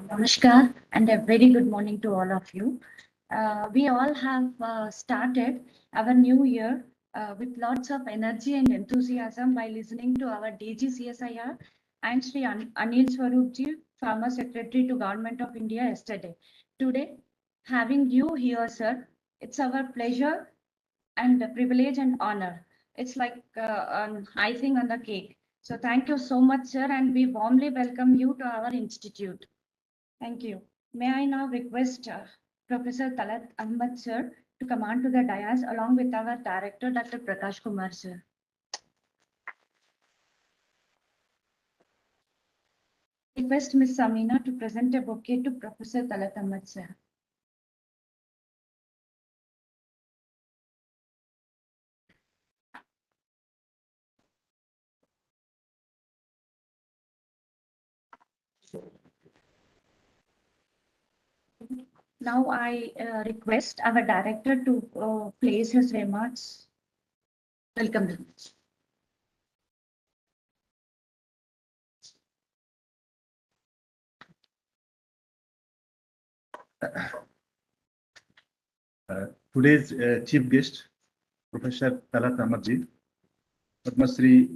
Namaskar and a very good morning to all of you. We all have started our new year with lots of energy and enthusiasm by listening to our DG CSIR and Sri Anil Swarupji, former Secretary to Government of India yesterday. Today, having you here, sir, it's our pleasure and a privilege and honor. It's like icing on the cake. So thank you so much, sir, and we warmly welcome you to our institute. Thank you. May I now request Professor Talat Ahmad, sir, to come on to the dais along with our director, Dr. Prakash Kumar, sir. Request Ms. Samina to present a bouquet to Professor Talat Ahmad, sir. Now I request our director to place his remarks. Welcome. Today's chief guest, Professor Talat Ahmad ji, Padma Shri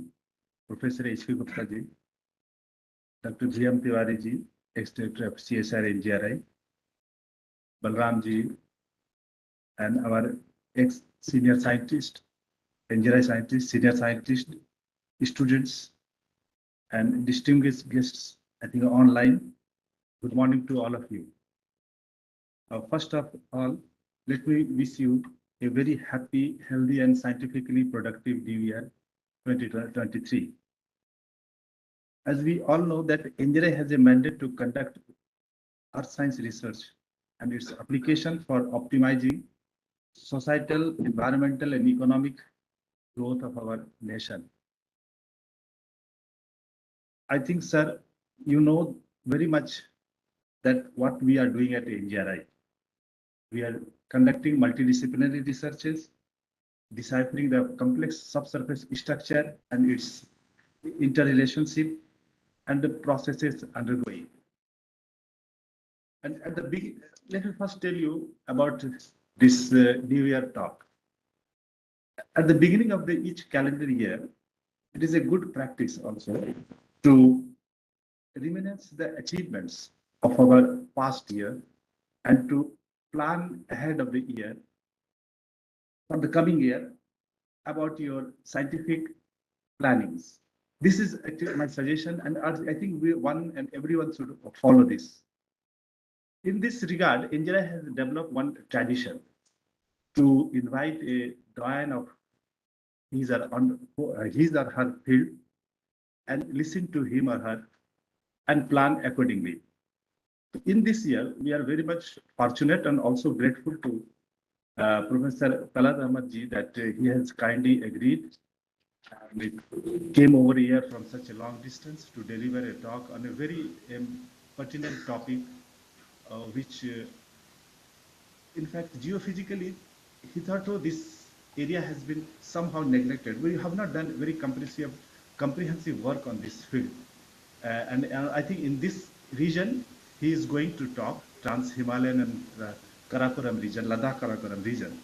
Professor H.P. Gupta ji, Dr. G.M. Tiwari ji, ex-director of CSIR NGRI, Balram ji, and our ex-senior scientist, NGRI scientist, senior scientist, students, and distinguished guests, I think online. Good morning to all of you. First of all, let me wish you a very happy, healthy, and scientifically productive New Year 2023. As we all know that NGRI has a mandate to conduct earth science research and its application for optimizing societal, environmental, and economic growth of our nation. I think, sir, you know very much that what we are doing at NGRI. We are conducting multidisciplinary researches, deciphering the complex subsurface structure and its interrelationship and the processes undergoing. And at the beginning, let me first tell you about this New Year talk. At the beginning of each calendar year, it is a good practice also to reminisce the achievements of our past year and to plan ahead of the year, for the coming year, about your scientific plannings This is actually my suggestion, and I think one and everyone should follow this. In this regard, India has developed one tradition to invite a doyen of his or her field and listen to him or her and plan accordingly. In this year, we are very much fortunate and also grateful to Professor Talat Ahmad ji that he has kindly agreed. We came over here from such a long distance to deliver a talk on a very pertinent topic, which, in fact, geophysically, he thought, oh, this area has been somehow neglected. We have not done very comprehensive work on this field. And I think in this region, he is going to talk Trans-Himalayan and Karakorum region, Ladakh-Karakorum region.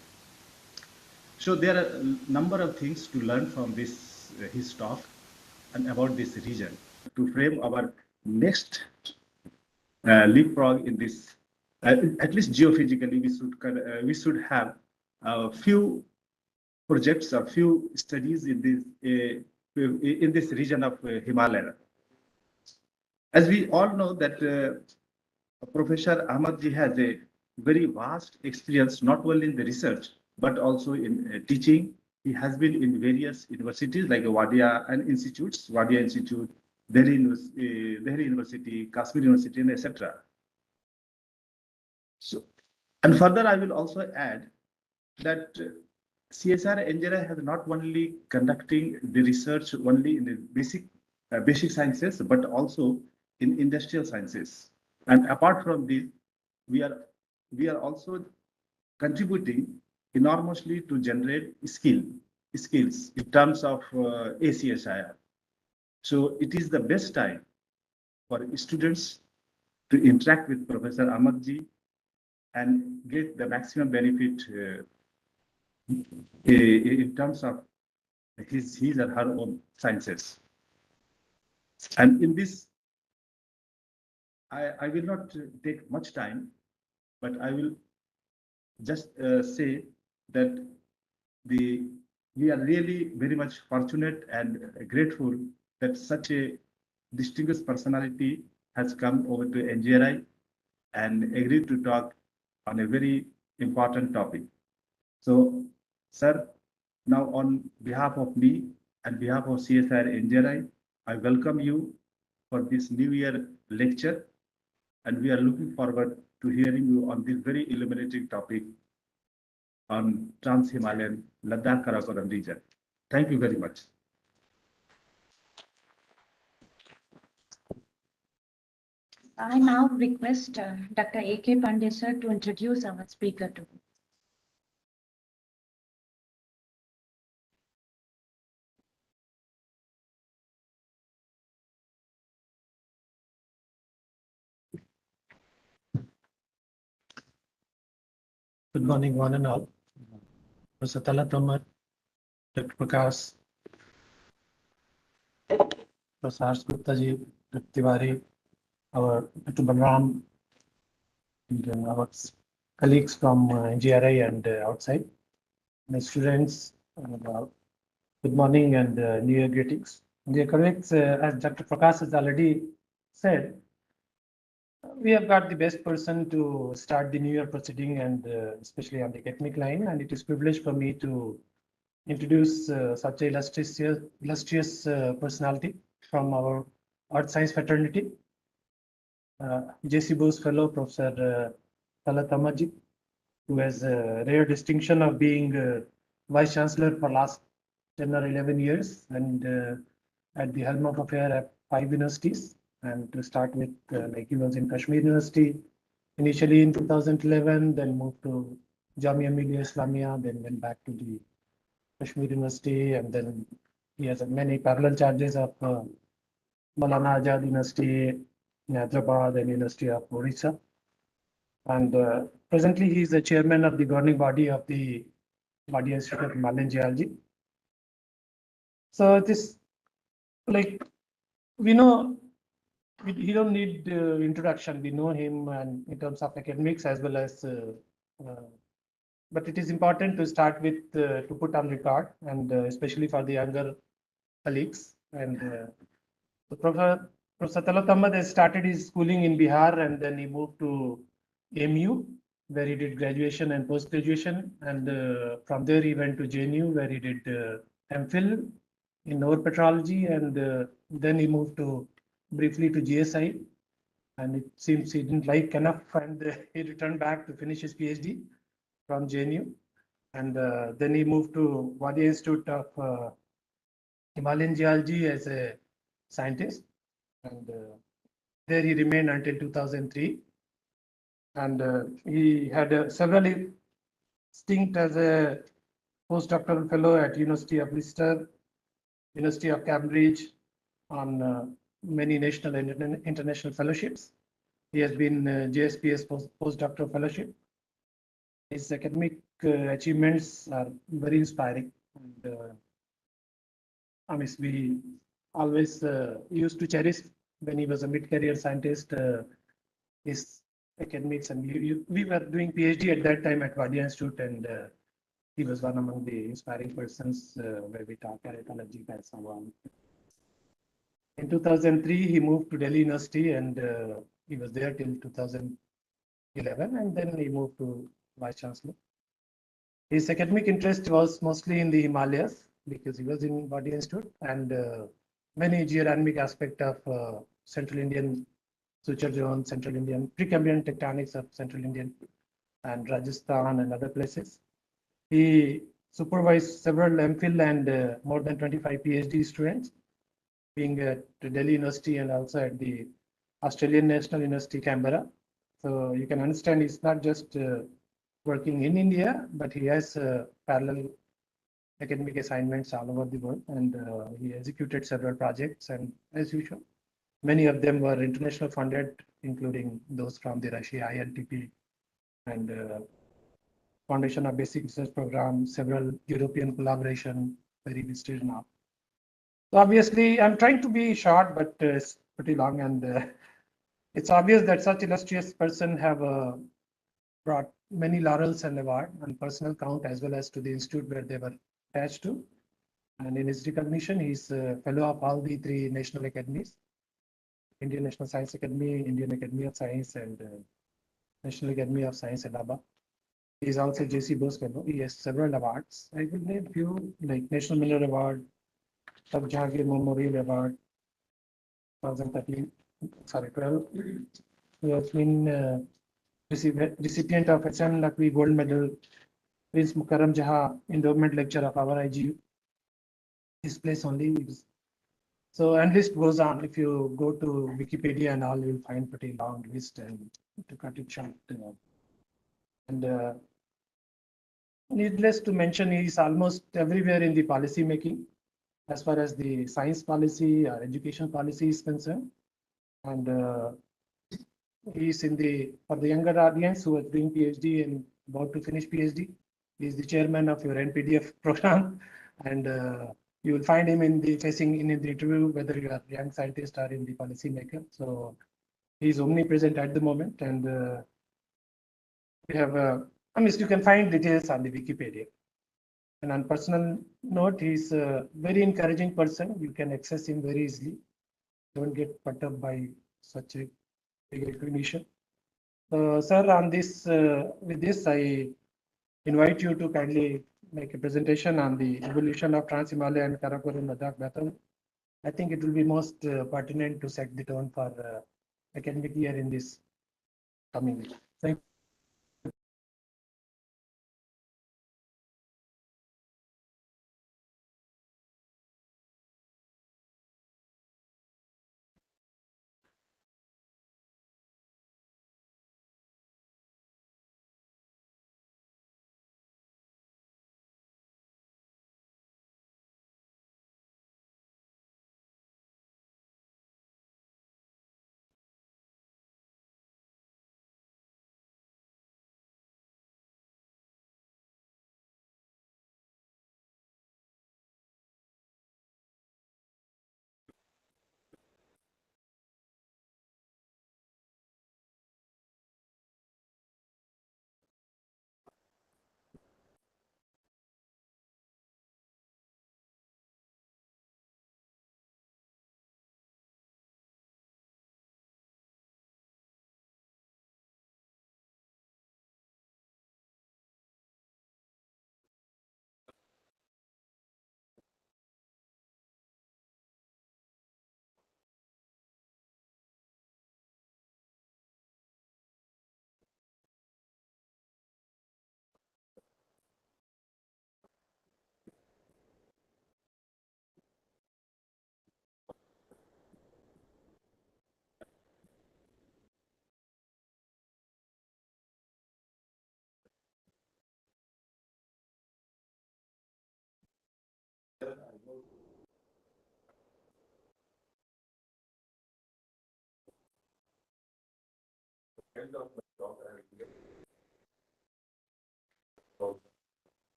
So there are a number of things to learn from this his talk and about this region to frame our next leapfrog in this. At least geophysically, we should have a few projects, a few studies in this region of Himalaya. As we all know that Professor Ahmad ji has a very vast experience, not only in the research, but also in teaching. He has been in various universities like Wadia and institutes, Wadia Institute, Delhi University, Kashmir University, and etc. So, and further, I will also add that CSIR-NJRI has not only conducting the research only in the basic sciences, but also in industrial sciences. And apart from this, we are also contributing enormously to generate skills in terms of ACSIR. So it is the best time for students to interact with Professor Ahmad ji and get the maximum benefit in terms of his or her own sciences. And in this, I will not take much time, but I will just say that we are really very much fortunate and grateful that such a distinguished personality has come over to NJRI and agreed to talk on a very important topic. So, sir, now on behalf of me and behalf of CSIR-NJRI, I welcome you for this New Year lecture, and we are looking forward to hearing you on this very illuminating topic on Trans-Himalayan Ladakh-Karakorum region. Thank you very much. I now request Dr. A.K. Pandey sir to introduce our speaker to. Good morning, one and all. Professor Talat Ahmad, Dr. Prakash, Professor Gupta ji, Dr. Tiwari, our Dr. Balram, and our colleagues from NGRI and outside. My students, good morning and New Year greetings. Dear colleagues, as Dr. Prakash has already said, we have got the best person to start the New Year proceeding, and especially on the academic line, and it is a privilege for me to introduce such a illustrious personality from our Earth Science fraternity, J.C. Bose Fellow, Professor Talat Ahmad ji, who has a rare distinction of being Vice Chancellor for last 10 or 11 years, and at the helm of affair at 5 universities. And to start with, like he was in Kashmir University initially in 2011, then moved to Jamia Millia Islamia, then went back to the Kashmir University, and then he has many parallel charges of Maulana Azad University in Hyderabad and University of Orissa. And presently, he is the chairman of the governing body of the Wadia Institute of Himalayan Geology. So this, like, we know, he don't need introduction. We know him and in terms of academics as well as, but it is important to start with to put on record, and especially for the younger colleagues, And so Professor Talat Ahmad has started his schooling in Bihar, and then he moved to MU, where he did graduation and post-graduation. And from there, he went to JNU, where he did MPhil in neuropetrology. And then he moved to briefly to GSI. And it seems he didn't like enough, and he returned back to finish his PhD from JNU. And then he moved to Wadia Institute of Himalayan Geology as a scientist. And there he remained until 2003. And he had several stints as a postdoctoral fellow at University of Leicester, University of Cambridge, on many national and international fellowships. He has been JSPS postdoctoral fellowship. His academic achievements are very inspiring. And I mean, we always used to cherish when he was a mid-career scientist, his academics, and we were doing PhD at that time at Wadia Institute, and he was one among the inspiring persons where we talk ecology and so on. In 2003, he moved to Delhi University, and he was there till 2011, and then he moved to Vice Chancellor. His academic interest was mostly in the Himalayas because he was in Wadia Institute, and many geodynamic aspect of Central Indian suture zone, Central Indian Precambrian tectonics of Central Indian and Rajasthan and other places. He supervised several MPhil and more than 25 PhD students, being at Delhi University and also at the Australian National University, Canberra. So you can understand he's not just working in India, but he has parallel academic assignments all over the world, and he executed several projects. And as usual, many of them were international funded, including those from the Russia ILTP and Foundation of Basic Research Program, several European collaboration, very listed now. So obviously, I'm trying to be short, but it's pretty long, and it's obvious that such illustrious person have brought many laurels and awards on personal count as well as to the institute where they were attached to. And in his recognition, he's a fellow of all the three national academies: Indian National Science Academy, Indian Academy of Science, and National Academy of Science, Allahabad. He is also JC Bose Fellow. He has several awards. I will name few like National Miller Award, Tab Jahangir Memorial Award, 2013, sorry, 12. He has been recipient of SM Naqvi Gold Medal, Prince Mukarram Jaha Endowment Lecture of our IGU. His place only. So, and list goes on. If you go to Wikipedia and all, you'll find pretty long list, and to cut it short. And needless to mention, he is almost everywhere in the policy making, as far as the science policy or education policy is concerned. And he is in the, for the younger audience who are doing PhD and about to finish PhD, he is the chairman of your NPDF program, and you will find him in the facing in the interview, whether you are a young scientist or in the policy maker. So he is omnipresent at the moment, and we have, I mean, you can find details on the Wikipedia. And on personal note, he's a very encouraging person. You can access him very easily. Don't get put up by such a big recognition. Sir, on this, with this, I invite you to kindly make a presentation on the evolution of Trans-Himalayan Ladakh-Karakorum Baton. I think it will be most pertinent to set the tone for academic year in this coming week. Thank you. end of my talk, I will get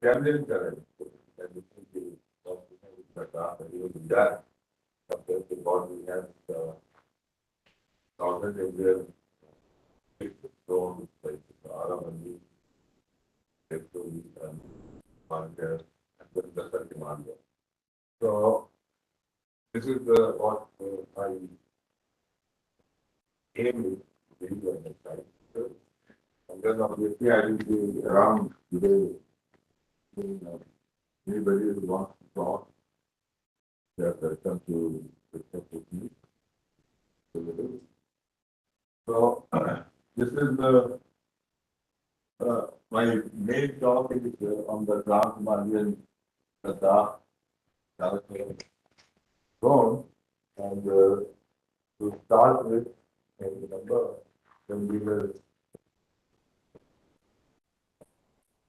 challenge challenge. And this is the talk we have done compared to what we have already there. So, like Aramandi, Tektori, and Marker, and then the Trans-Himalayan. So, this is what I aim to do on the side. And then obviously I will be around today. Anybody who wants to talk, they are welcome to discuss with me. So, this is my main talk is on the Trans-Himalayan Ladakh-Karakorum zone. And to start with, I remember when we were,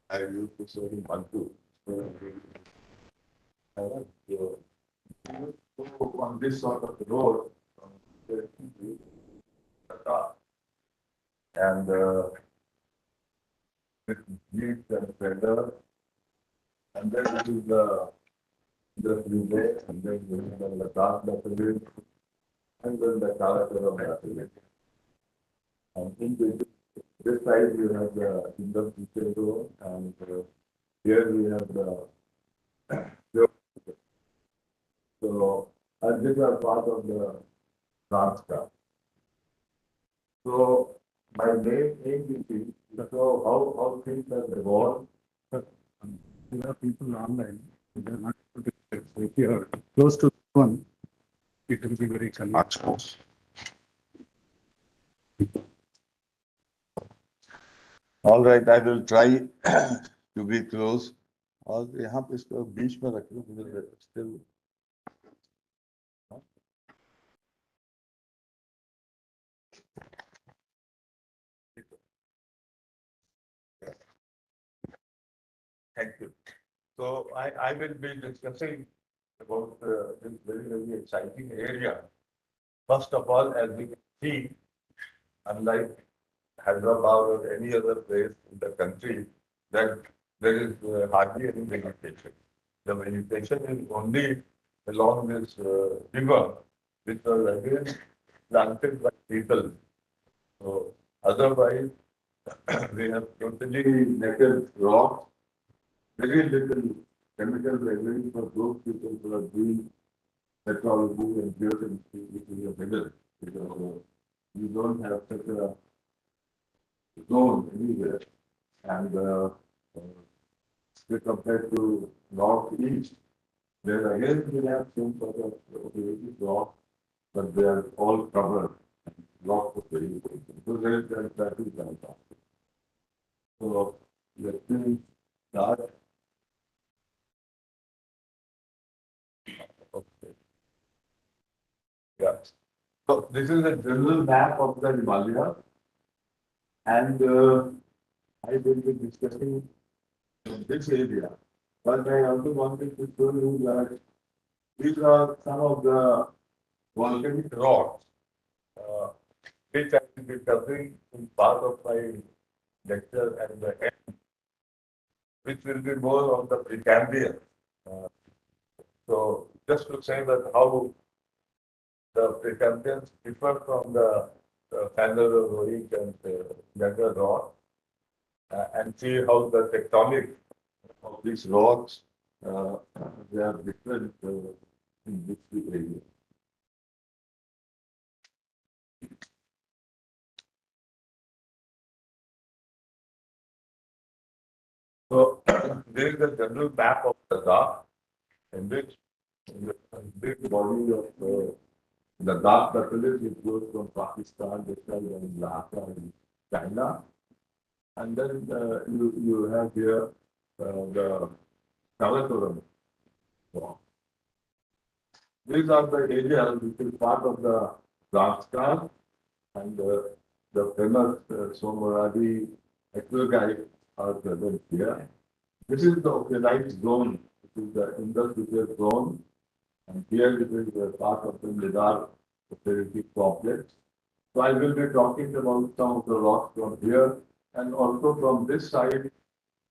I used to say in Bantu. On this sort of road, and with jeeps and trailers, and then it is the freeway, and then we have the Ladakh village, and then the Karakoram village. And in this side we have the industrial road, and here we have the so, and these are part of the Trans-Himalayan. So, my main aim is to show how things have evolved. There are people online, they are not able to get. If you are close to one, it will be very convenient. All right, I will try to be close. और यहाँ पे इसको बीच में रख लो मुझे still. Thank you. So I will be discussing about this very exciting area. First of all, as we can see, unlike Hyderabad or any other place in the country, that there is hardly any vegetation. The vegetation is only along this river, which was again planted by people. So otherwise, we have totally naked rock, very little chemical regulation for those people who are doing petrology and geochemistry, which is a middle. Because you don't have such a zone anywhere, and compared to northeast, where again we have some sort of rock, but they are all covered, lots of vegetation. So that is fantastic. So let me start. Okay. Yeah. So this is a general map of the Himalaya, and I will be discussing this area. But I also wanted to show you that these are some of the volcanic rocks, which I will be covering in part of my lecture at the end, which will be more on the Precambrian. So just to say that how the Precambrians differ from the Phanerozoic and younger rock, and see how the tectonic of these rocks they are different in this area. So there is a general map of Ladakh, in which the big body of Ladakh, the village which goes from Pakistan, this side, and Lhasa in China, and then you have here the Karakorum. These are the areas which is part of the Trans-Himalayan, and the famous Somaradi aqueduct are present here. This is the oxidized zone, which is the industrial zone, and here it is part of the Ladakh operative complex. So I will be talking about some of the rocks from here, and also from this side,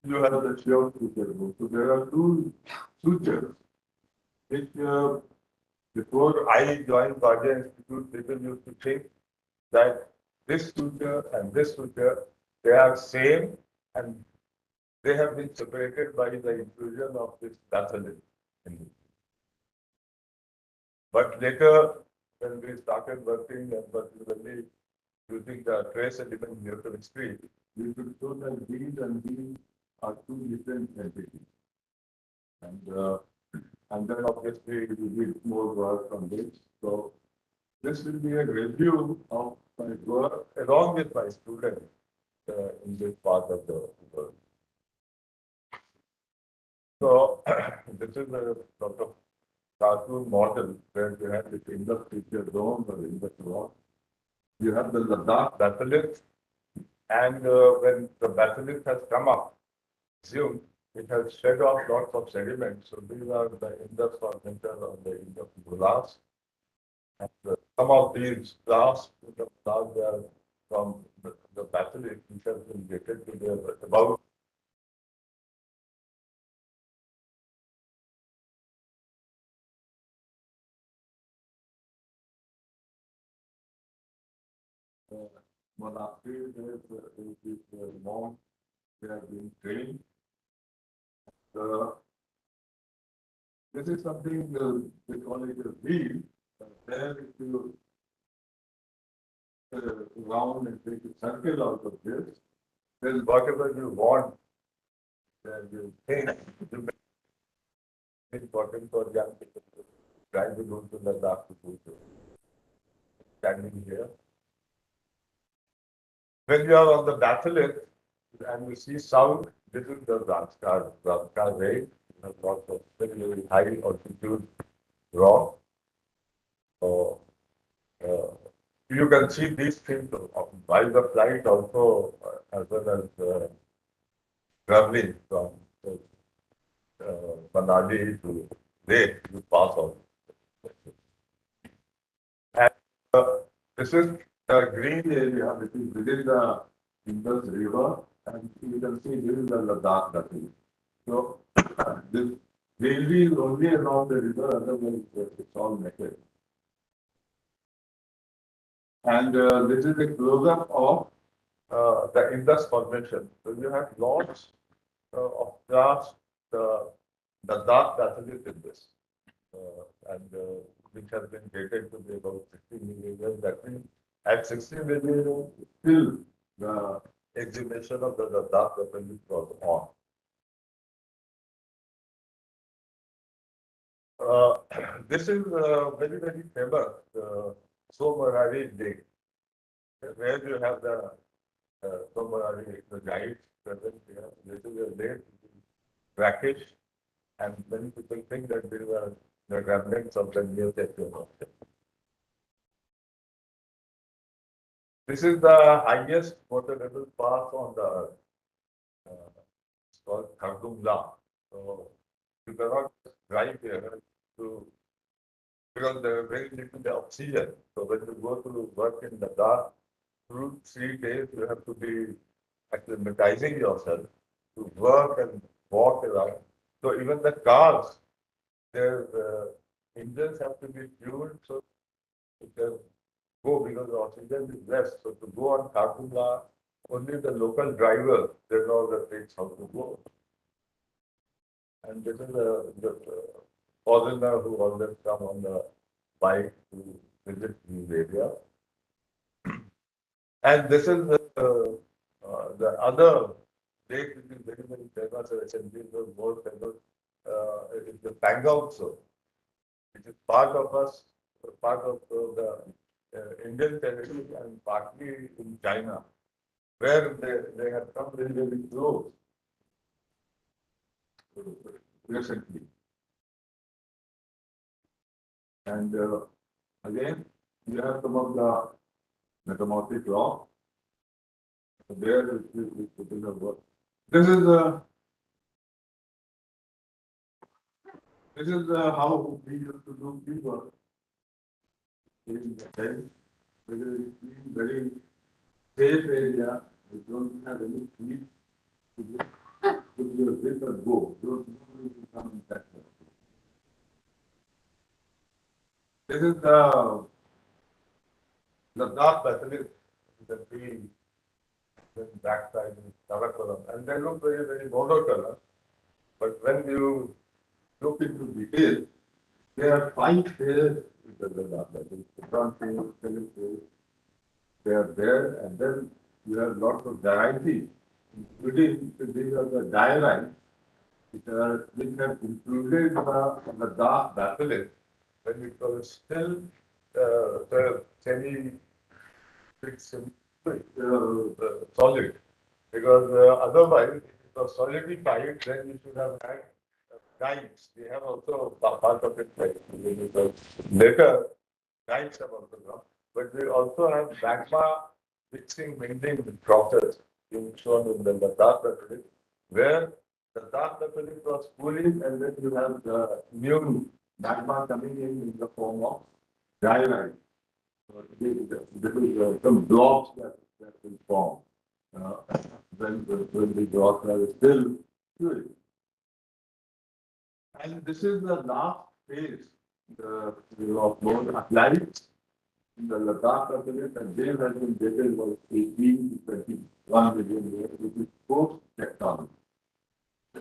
you have the shear suture. So there are two sutures, which before I joined Wadia Institute, people used to think that this suture and this suture, they are same, and they have been separated by the inclusion of this batholith in it. But later, when we started working and particularly using the trace element geochemistry, we could show that these are two different entities. And then obviously we did more work on this. So this will be a review of my work along with my students in this part of the world. So this is a sort of cartoon model where you have this Indus feature zone or Indus rock. You have the Ladakh batholith, and when the batholith has come up, assume it has shed off lots of sediment. So these are the Indus formation or the Indus glass. And some of these glass, they are from the batholith, which has been dated to the about monastery, there is monks, they have been trained. This is something they call it a wheel. There, if you round and take a circle out of this, then whatever you want, then you think you make it important for young people to try to go to the dark to do so. Standing here. When you are on the batholith and you see south, this is the Zanskar range. You have lots of very high altitude rock. So, you can see these things by the flight also, as well as traveling from Manali to Leh, you pass on. And this is the green area which is within the Indus River, and you can see this is the Ladakh country. So this railway is only along the river, otherwise it's all naked. And this is a close-up of the Indus formation. So you have lots of grass, the dark batholith in this, which has been dated to be about 60 million years. That means at 60 million years, still the exhumation of the dark batholith was on. This is very, very famous Somarari Lake, where you have the Somarari, the giants present here. This is a lake, brackish, and many people think that these are the remnants of the Neolithic. This is the highest water level pass on the earth. It's called Kardumla. So you cannot drive here because there is very little oxygen. So when you go to work in the dark, 3 days you have to be acclimatizing yourself to work and walk around. So even the cars, their engines have to be fueled so it can go because the oxygen is less. So to go on Kardumla, only the local driver, they know the things how to go. And this is the foreigner who always come on the bike to visit these areas. And this is the other lake which is very, very famous, and this was more famous, is the Pangong Zone, which is part of the Indian territory and partly in China, where they have come very, very close recently. And again, you have some of the metamorphic rock. So there is the work. This is how we used to do the work. very clean, very safe area. We don't have any need to put your bit or go. Don't need to come in that way. This is the dark battery that we backside in Karakorum, and they look very, very monocolor. But when you look into detail, there are 5 phases in the dark battery. The front phase, second phase, they are there, and then you have lots of variety. Including these are the diorites, which have included the dark battery when it was still semi solid, because otherwise, if it was solidified, then you should have had guides. We have also part of it, like because later guides have also come, but we also have magma mixing mending process being shown in the Ladakh Republic, where the Ladakh Republic was cooling, and then you have the new magma coming in the form of diorite. This is some blobs that will form when the blocks are still fluid. And this is the last phase of more applied in the Ladakh Republic, and there has been dated was 18 to 21 million years, which is post-tectonic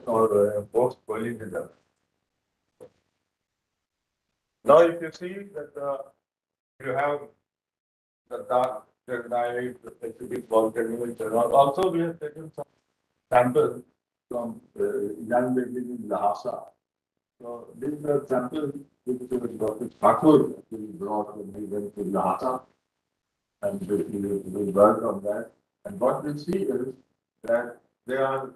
or post-polygenesis. Now, if you see that you have the dark granite, the specific volcanoes, and also we have taken some samples from young building in Lhasa. So these are samples which Dr. Thakur actually brought when we went to Lhasa, and we worked on that. And what we see is that they are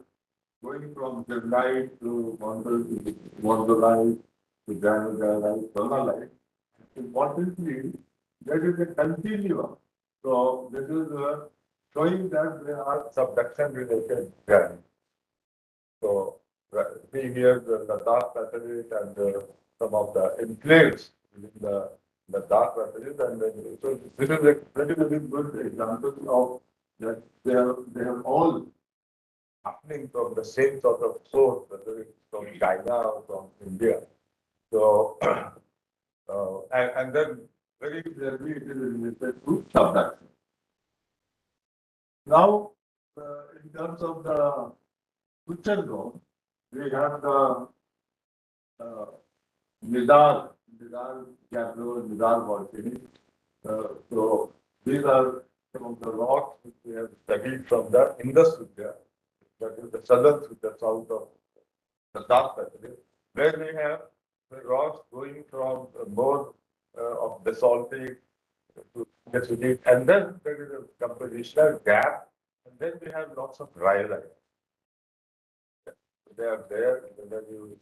going from granite to monzolite to granodiorite, permalite. Importantly, there is a continuum. So this is showing that there are subduction related granites. So see here the dark satellite and some of the enclaves within the dark satellite, and then, so this is a very, very good example of that they have all happening from the same sort of source, whether it's from China or from India. So and then very clearly it is related to subduction. Now, in terms of the future zone, we have the Nidar Gabbro, Nidar volcanic. So these are some of the rocks which we have studied from the Indus Sudya, that is the southern Sudya, south of the Dark Pacific, where we have the rocks going from more of basaltic to acidic, and then there is a compositional gap, and then we have lots of rhyolite. They are there, and then you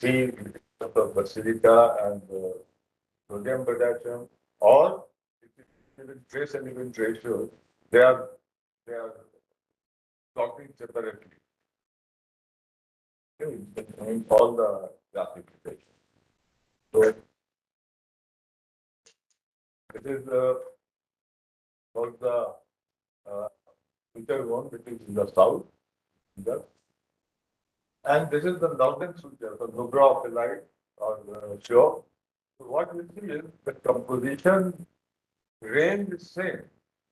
see of basilica and sodium potassium, or if you even trace element ratio, they are talking separately in all the classifications. So this is about the future one, which is in the south. And this is the northern suture, the Nubra or shore. So what we see is the composition range is same.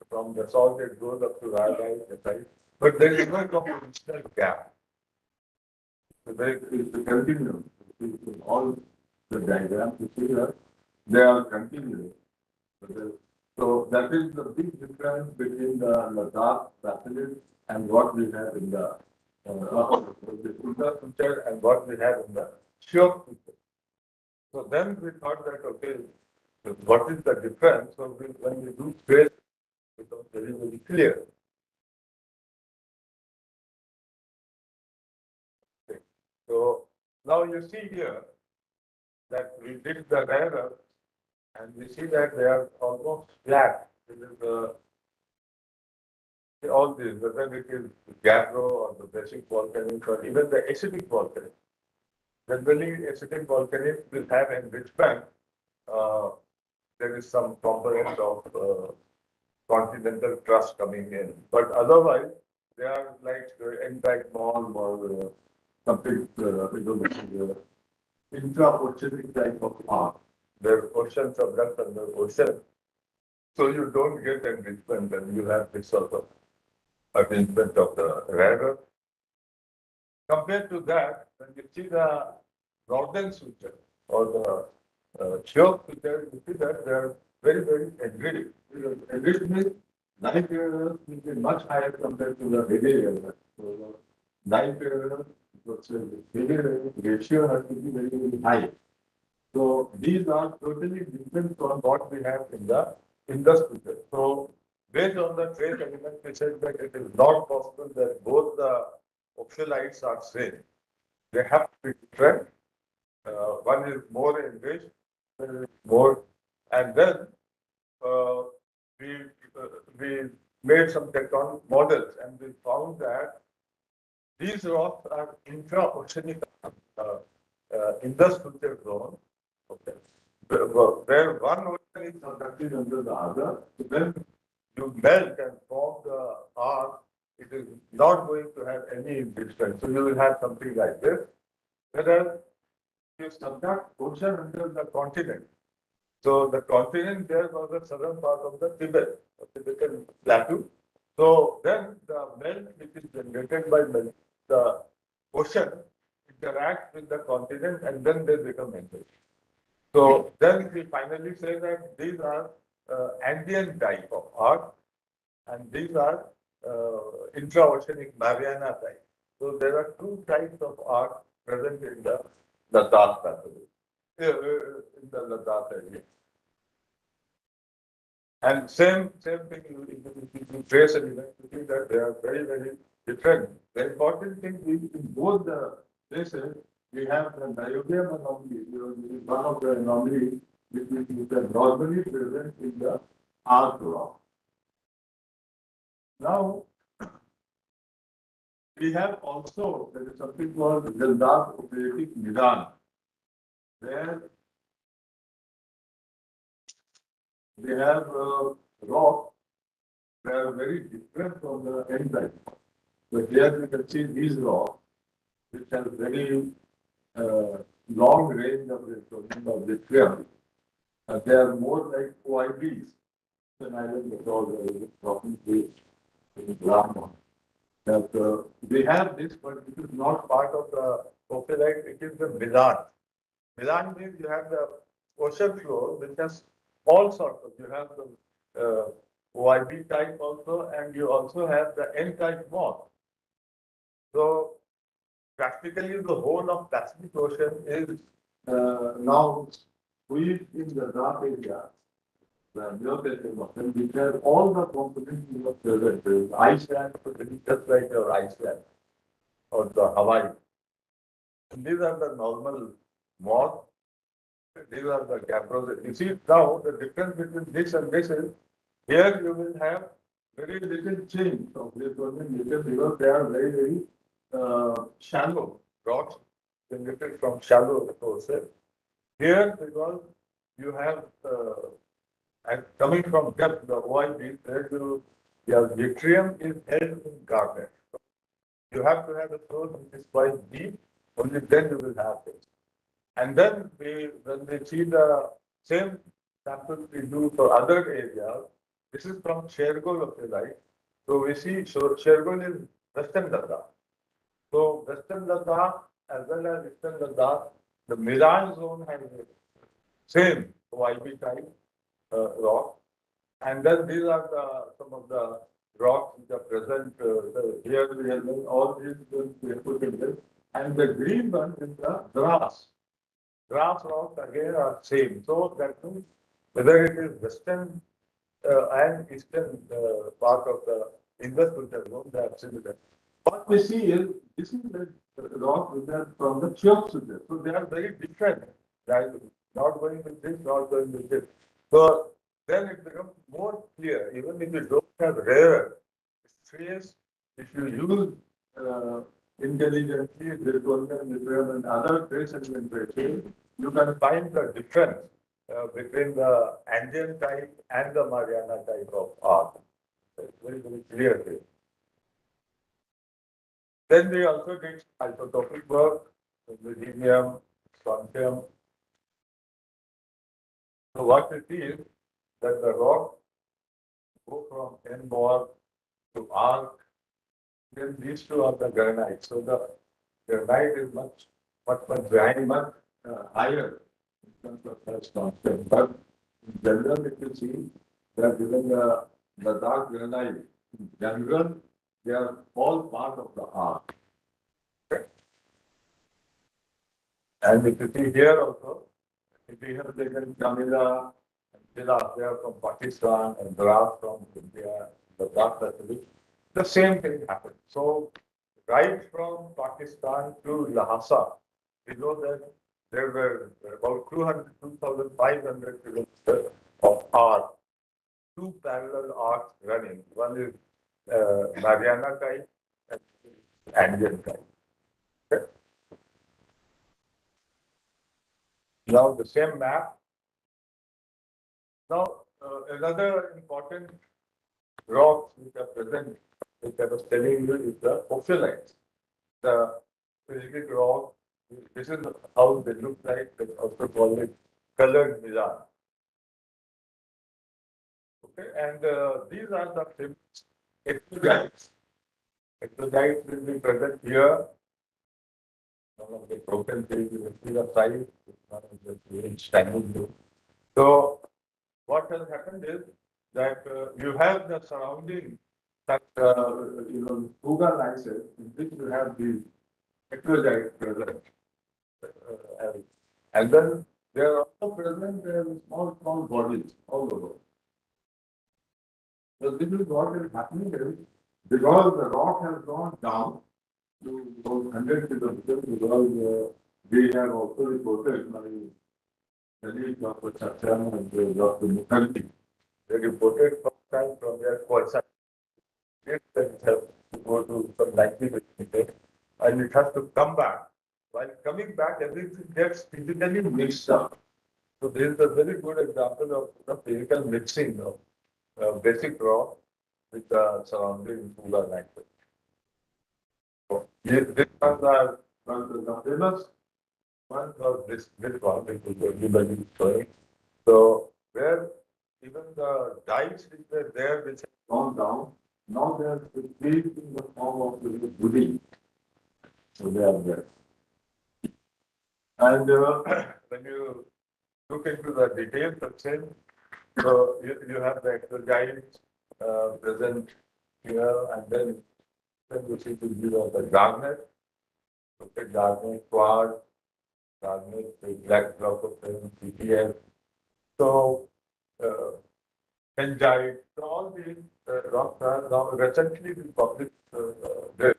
From the salt it goes up to rhyolite, but there is no compositional gap. So there is the continuum. All the diagrams you see here, they are continuous. So that is the big difference between the Ladakh Pacific and what we have in the future and what we have in the shore future. So then we thought that, okay, what is the difference? So when we do space, it becomes very, very clear. Okay. So now you see here that we did the error, and we see that they are almost flat. This is all these, whether it is gabbro or the basic volcanic or even the acidic volcanic. Generally, acidic volcanic will have enrichment there is some component of continental crust coming in. But otherwise, they are like entire norm or complete intra-oceanic type of arc. There are oceans of depth under ocean. So you don't get enrichment and you have this sort of arrangement of the rare earth. Compared to that, when you see the northern suture or the Chirk suture, you see that they are very, very enriched. Enriched means life error will be much higher compared to the heavy error. So the life error versus heavy error ratio has to be very, very high. So these are totally different from what we have in the suture. So based on the trace element, we said that it is not possible that both the oxalites are same. They have to be different. One is more enriched, one is more, and then uh, we we made some tectonic models, and we found that these rocks are intra-oceanic in the structure zone. Okay. Where one ocean is conducted under the other, so when you melt and form the arc, it is not going to have any distance. So you will have something like this. Whereas you subduct ocean under the continent. So the continent there was the southern part of the Tibet, the Tibetan plateau. So then the melt which is generated by melt, the ocean interacts with the continent and then they become enriched. So then we finally say that these are Andean type of arc and these are intra-oceanic Mariana type. So there are two types of arc present in the Ladakh pathway, in the Ladakh area. And same thing, you trace an event, you see that they are very, very different. The important thing is in both the places, we have the diagram anomaly, which is one of the anomalies which is normally present in the arc rock. Now, we have also, there is something called Ladakh Operatic Nidan, where we have rocks that are very different from the end type. So here you can see these rocks, which have very long range of lithium. They are more like OIBs than I will recall talking to Brahma. That we have this, but it is not part of the opalite, it is the Milan. Milan means you have the ocean floor, which has all sorts of, you have the OIB type also, and you also have the N type moss. So practically the whole of Pacific Ocean is now squeezed in the dark area. Which has all the components you have present. Iceland, just like your Iceland or the Hawaii. And these are the normal moss. These are the gabbros. You see now the difference between this and this is here you will have very little change of this one because they are very, very shallow rocks generated from shallow sources. Here because you have and coming from depth, the OIB, there your yttrium is held in garnet. You have to have a source which is quite deep, only then you will have this. And then when we see the same samples we do for other areas, this is from Shergol of the light. So we see Shergol is Western Ladakh. So Western Ladakh as well as Eastern Ladakh, the Milan zone has the same OIB type rock. And then these are some of the rocks which are present here. We have all these we have put in this. And the green one is the grass. Grass rocks again are same. So that means whether it is western and eastern part of the Indus zone, they are similar. What we see is this is the rock which are from the Chirk. So they are very different. Right? Not going with this, not going with this. So then it becomes more clear. Even if you don't have rare trace, if you use intelligently zirconium, lithium, and other trace element traces, you can find the difference between the Andean type and the Mariana type of art. It's very, very clear here. Then we also did isotopic work, ruthenium, strontium. So what it is that the rock go from N-ball to arc, then these two are the granite. So the granite is much behind, much higher in terms of such concept. But in general, if you see that even the dark granite, in general, they are all part of the arc. And if you see here also, if we have taken Camilla and Tila, they are from Pakistan and Dras from India, the Dark Pacific, the same thing happened. So, right from Pakistan to Lhasa, we know that there were about 2,500 kilometers of arc, two parallel arcs running. One is Mariana type and Andean type. Okay. Now the same map. Now another important rocks which are present, which I was telling you, is the ophiolites. The specific rock. This is how they look like. They also call it colored Milan. Okay, and these are the famous eclogites. Eclogites will be present here. One of the broken things you will see the size, one of the very standing. So what has happened is that you have the surrounding that Cougar license in which you have these eclogites present. And then there are also present small bodies all over. So this is what is happening is because the rock has gone down to about 100 kilometers, because we have also reported my colleague Dr. Chacham and Dr. Mukherjee, they reported first time from their course that it has to go to some 90 meters and it has to come back. While coming back, everything gets physically mixed up. So this is a very good example of the physical mixing of basic rock with the surrounding Cougar language. So this ones are the famous one was this one, which is everybody is showing. So where even the dikes which were there, which have gone down, now they are built in the form of the building. So they are there. And when you look into the details of it, so you have the eclogites present here, and then you see to give the garnet, okay, garnet, quartz, garnet, black block of CPS. So, Benjite, so all these rocks are now recently been published this.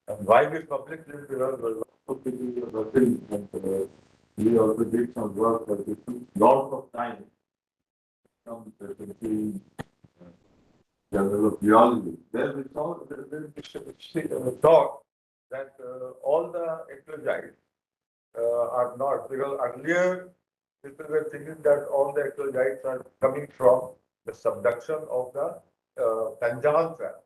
And why we published this? Because we also did some work that it took lots of time. Some Journal of Geology. There we saw thought that all the eclogites are not, because earlier people were thinking that all the eclogites are coming from the subduction of the Panjal trap.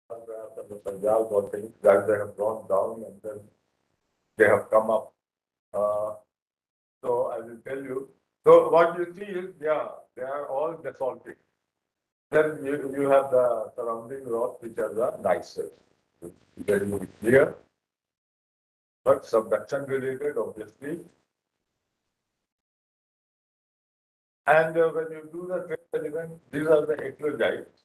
The Panjal volcanic that they have gone down and then they have come up. So I will tell you. So what you see is, yeah, they are all basaltic. Then you have the surrounding rocks, which are the nicest. Very, very clear. But subduction related, obviously. And when you do the trace element, these are the eclogites.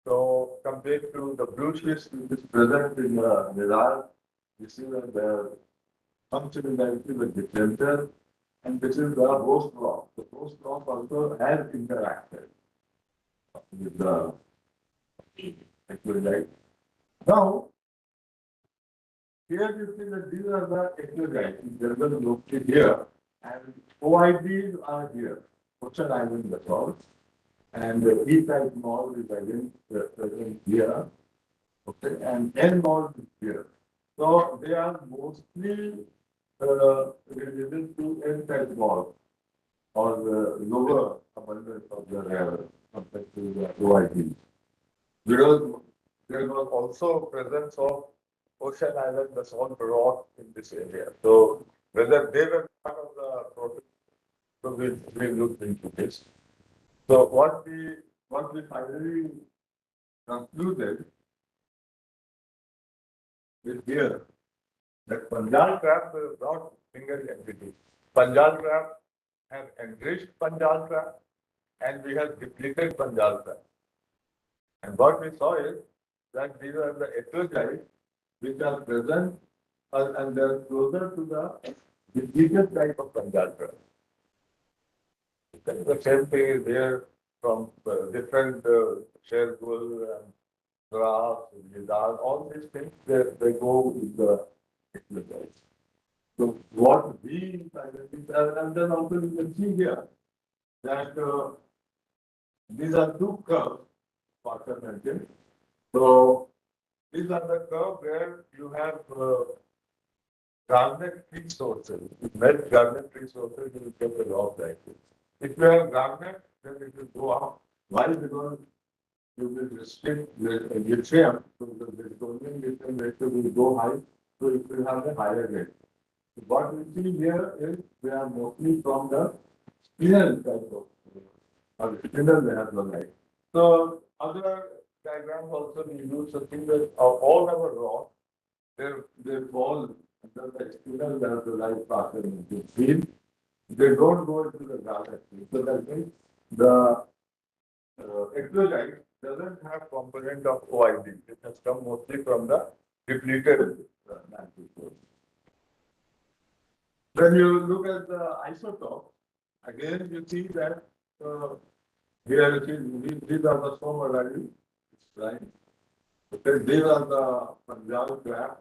So compared to the blue schist, which is present in the Nizar, you see that there some similarity with the center, and this is the host rock. The host rock also has interacted with the eclogite. Now, here you see that these are the eclogites, in general located here, and OIDs are here, Ocean Island basalt, and the E-type mold is again present here, okay, and N mold is here. So they are mostly available to inside wall or the lower abundance of the rare compared to the OID. Because there was also presence of ocean island basalt rock in this area. So whether they were part of the process, so we looked into this. So what we finally concluded is here that Panjal trap is not single entity. Panjal trap have enriched Panjal trap and we have depleted Panjal trap. And what we saw is that these are the eclogites which are present and they are closer to the depleted type of Panjal trap. The same thing is here from different share wool and grass, lizard, all these things, they go with the eclogites. So what we identify, and then also you can see here that these are two curves, Pastor mentioned. So these are the curve where you have garnet tree sources. If you met garnet tree sources, you will get a rock like this. If you have garnet, then it will go up. Why? Because you will restrict the lithium, so the lithium ratio will go high, so it will have a higher rate. So what we see here is they are mostly from the spinel type of, or spinel ladakh. So other diagrams also we use to think that all our rocks, they fall under the spinel ladakh pattern into field. They don't go into the grass actually. So that means the eclogite doesn't have component of OID. It has come mostly from the depleted natural source. When you look at the isotope, again you see that here it is, these are the somalari, right? Okay, these are the Punjab trap.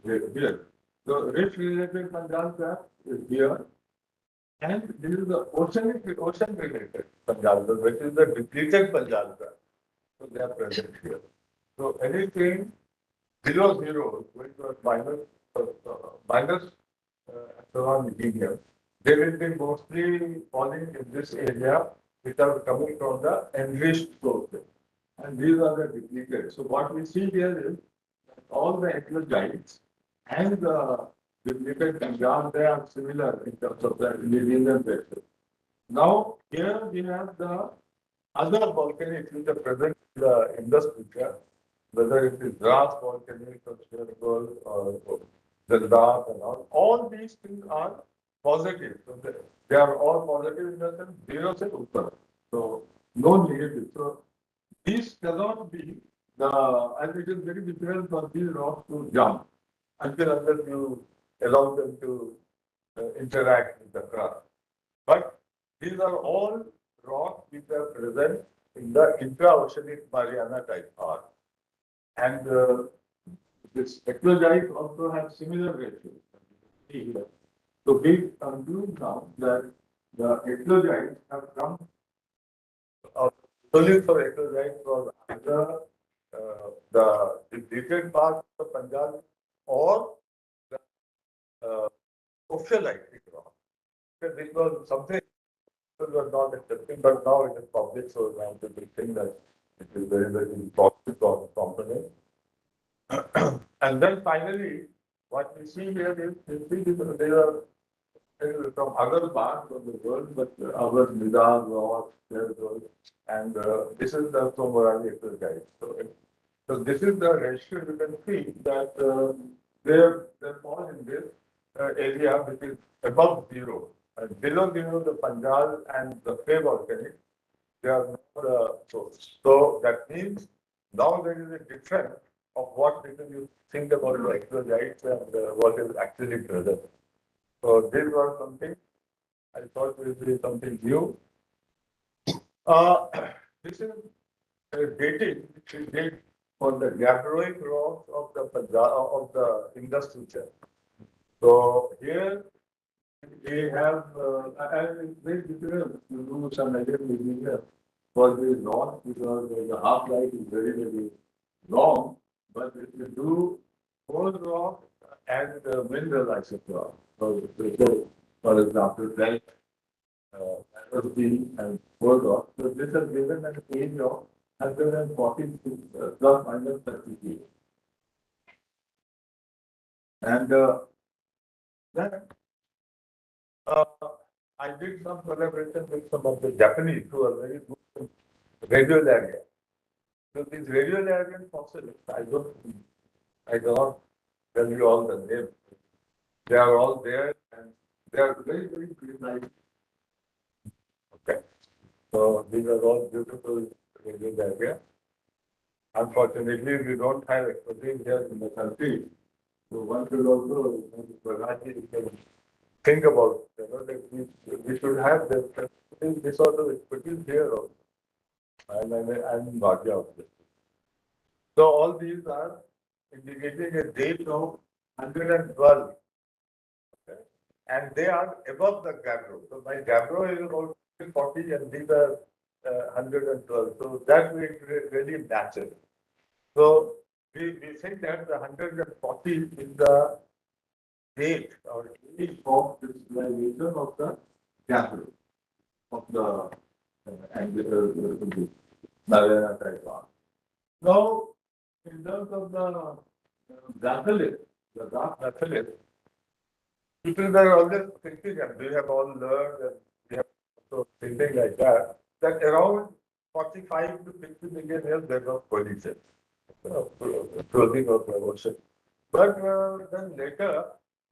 Here. So rich related Punjab trap is here. And this is the ocean related Punjab, which is the depleted Punjab trap. So they are present here. So anything below zero, which was minus epsilon medium, they will be mostly falling in this area which are coming from the enriched sources. And these are the depleted. So what we see here is that all the eclogites and the depleted Punjab, they are similar in terms of the linear pressure. Now here we have the other volcanics which are present in the Indus picture, whether it is grass volcanics or spherical or the dark and all these things are positive. So they are all positive in the sense zero se upar. So no negative. So these cannot be and it is very difficult for these rocks to jump unless you allow them to interact with the crust. But these are all rocks which are present in the intra-oceanic Mariana type arc. And this eclogite also has similar ratios. So we conclude now that the eclogites have come, solid for eclogite was either the depleted part of Punjab or the ophiolite rock. This was something that was not accepted, but now it is public, so now people think that it is very, very important component. And then finally, what we see here is there are from other parts of the world, but our Nizar, Ross, and this is the Somorali exercise. So this is the ratio. You can see that they fall in this area which is above zero. Below zero, the Panjal and the Fey volcanic, they are not the source. So that means now there is a difference of what you think about the eclogites and what is actually present. So this was something I thought would be something new. This is dating which we did for the gabbroic rocks of the Punjab of the Indus region. So here we have, and it's very difficult to do some negative here for the rocks because the half-life is very, very long. But if you do whole rock and mineral isotope. So, for example, like LSD and Gold. So this is given at the age of 146 plus minus 30. And then uh, I did some collaboration with some of the Japanese who are very good in radiolarian. So these radiolarian fossils, I cannot tell you all the names. They are all there and they are very, very precise. Okay. So these are all beautiful radiolarian. Unfortunately, we don't have expertise here in the country. So one should also think about, that we should have this sort of expertise here also. I'm in Wadia of this. So all these are indicating a date of 112. Okay? And they are above the Gabbro. So my Gabbro is about 40 and these are 112. So that really matches. So we think that the 140 is the date or age of the civilization of the capital of the Narayana Taipava. Now, in terms of the batholith, the dark batholith, people are always thinking, and we have all learned, and we have also thinking like that, that around 45 to 50 million years there was pollution, clothing of the ocean. But then later,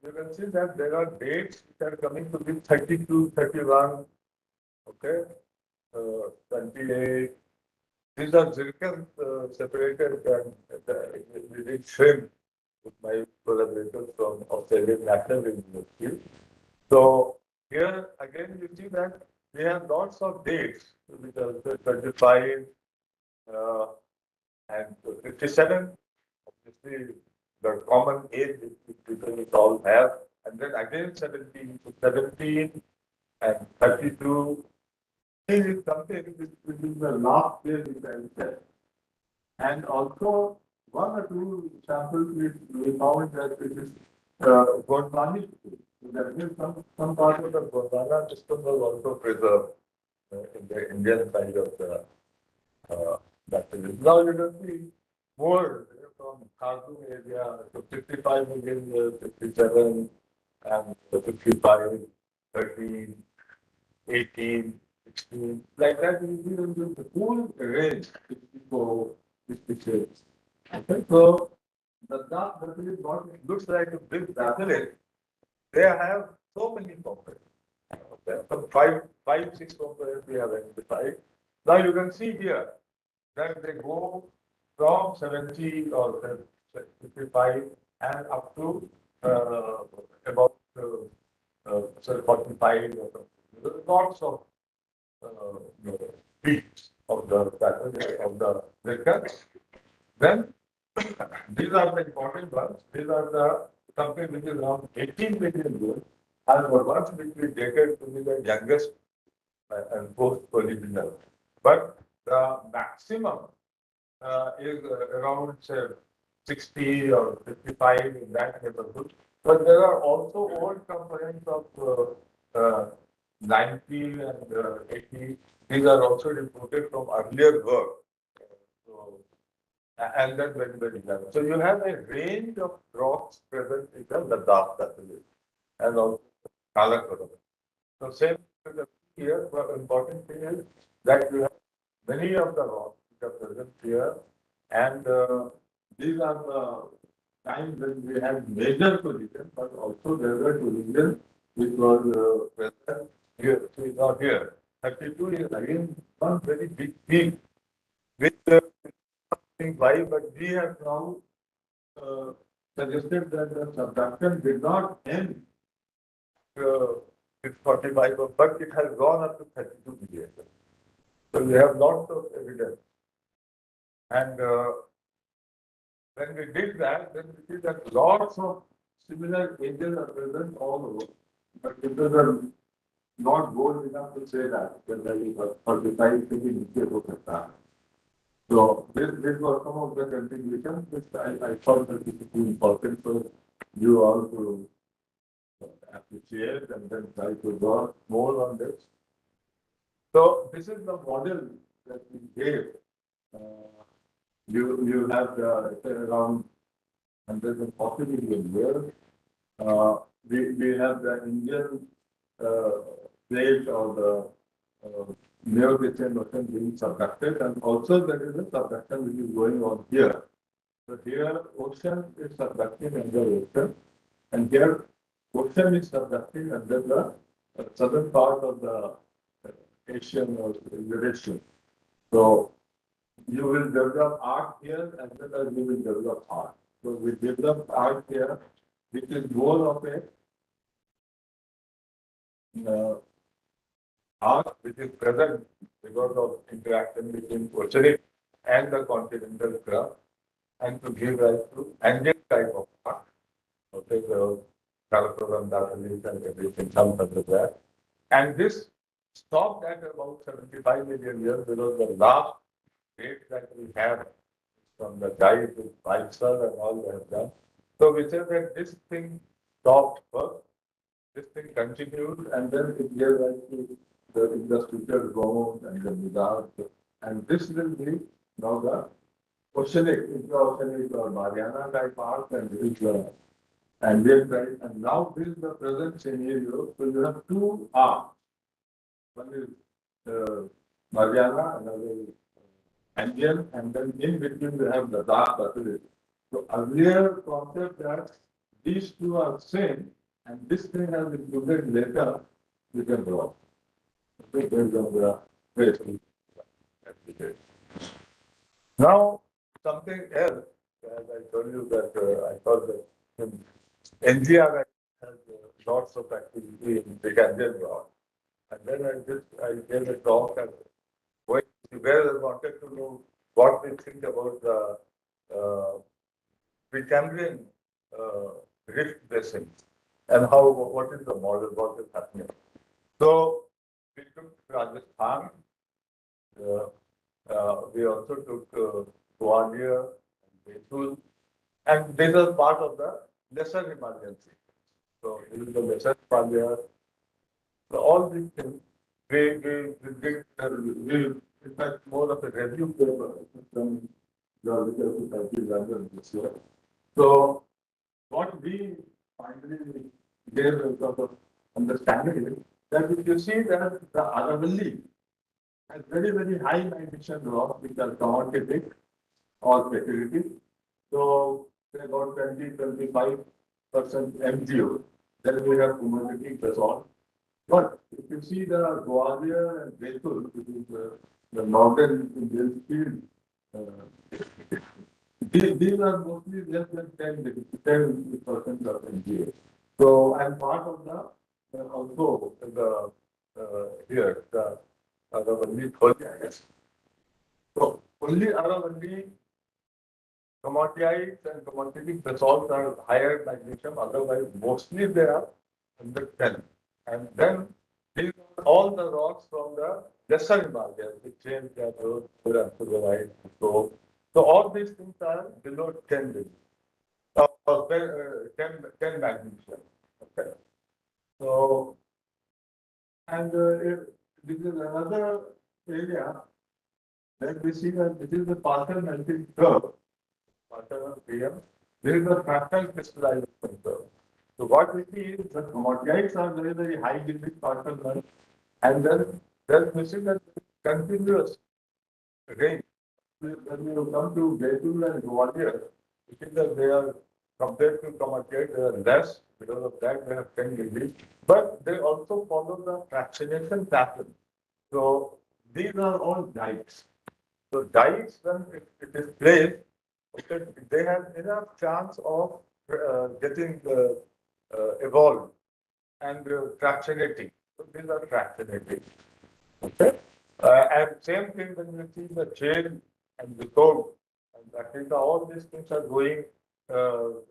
you can see that there are dates which are coming to be 32, 31, okay, 28. These are zircon separated and we did shrimp with my collaborators from CSIR-National University. So here again you see that we have lots of dates which are 25 and 57. Obviously, the common age which people all have, and then again 17 and 32. This is something which is the last year which I said. And also, one or two samples we found that it is Gondwani. So that means some part of the Gondwana system was also preserved in the Indian side of the battery. Now you can see more from Khartoum area, so 55 million years, 57, and 55, 13, 18, 16, like that, you see the whole range, 64, 66. Okay, so the dark battery is what it looks like a big battery. They have so many components. Okay, some five, 6 components we have identified. Now you can see here that they go from 70 or 55 and up to about 45 or something. There are lots of peaks of the pattern of the records. Then these are the important ones. These are the something which is around 18 million years and the ones which we dated to be the youngest and post-collisional. But the maximum is around say 60 or 55 in that neighborhood. But there are also old components of 90 and 80. These are also reported from earlier work. So, and then very young. So you have a range of rocks present in the Ladakh Basin and also Karakorum. So same here, the important thing is that you have many of the rocks which are present here, and these are the times when we had major collision, but also there were collisions which was present here, so it's not here. 32 is again one very big peak, which why, but we have now suggested that the subduction did not end with 45, but it has gone up to 32 million. So we have lots of evidence. And when we did that, then we see that lots of similar ages are present all over. But people are not bold enough to say that, that 45 to so this was some of the contributions which I thought that it is important. So you all to appreciate and then try to work more on this. So this is the model that we gave. You have around 140 million years. We have the Indian plate or the Neocean ocean being subducted, and also there is a subduction which is going on here. So here ocean is subducting under ocean, and here ocean is subducting under the southern part of the Asian or Eurasian. So you will develop art here as well as you will develop art. So we develop art here, which is more of a art which is present because of interaction between oceanic and the continental crust, and to give rise to Andean type of art. Okay, so Karakorum, Dalit, and everything comes under that. And this stopped at about 75 million years because the last date that we have from the diet with Pfizer and all they have done. So we said that this thing stopped first, this thing continued, and then it gave rise to the industrial zone and the Midar. And this will be now the oceanic, intra-oceanic or Mariana type art, and this is the Andean type. And now this is the present scenario. So you have two arts. One is Mariana, another is Andean, and then in between we have the dark Pacific. So earlier concept that these two are same, and this thing has included later, we can draw. Okay, based on the way. Now, something else, as I told you that I thought that NGR has lots of activity in the Andean rock. And then I gave a talk and where I wanted to know what we think about the Precambrian rift basin and what is the model, what is happening. So we took Rajasthan, we also took Wadia and Betul, and these are part of the lesser Himalayan sequence. So this is the lesser Himalaya. So all these things, we did, in fact, more of a review paper from Geological Society London this year. So what we finally gave a sort of understanding is that if you see that the Aravalli has very, very high magnetic rocks which are commoditic or speculative. So say about 20-25% MgO. Then we have commodity basalt. But if you see the Wadia and Betul, which is the northern Indian field, these are mostly less than 10% of NGA. So, and part of the also the here the Aravalli Wadia, yes. So only Aravalli commodites and commodity basalts are higher magnesium. Otherwise, mostly they are under 10. And then these are all the rocks from the lesser Himalayas, the chain plateau, Fullerite, so all these things are below 10 degrees, 10 magnesium. Okay. So, and this is another area that we see that this is the partial melting curve, partial PM. This is the fractal crystallization curve. So what we see is that commodites are very, very high degree partial melt, and then we see that continuous range. When you come to Betul and Wadia, you see that they are compared to commodites, they are less. Because of that, they have 10 degrees. But they also follow the fractionation pattern. So these are all dikes. So dikes, when it is placed, okay, they have enough chance of getting evolved and fractionating. So these are fractionating. Okay. And same thing when you see the chain and the code, and that is all these things are going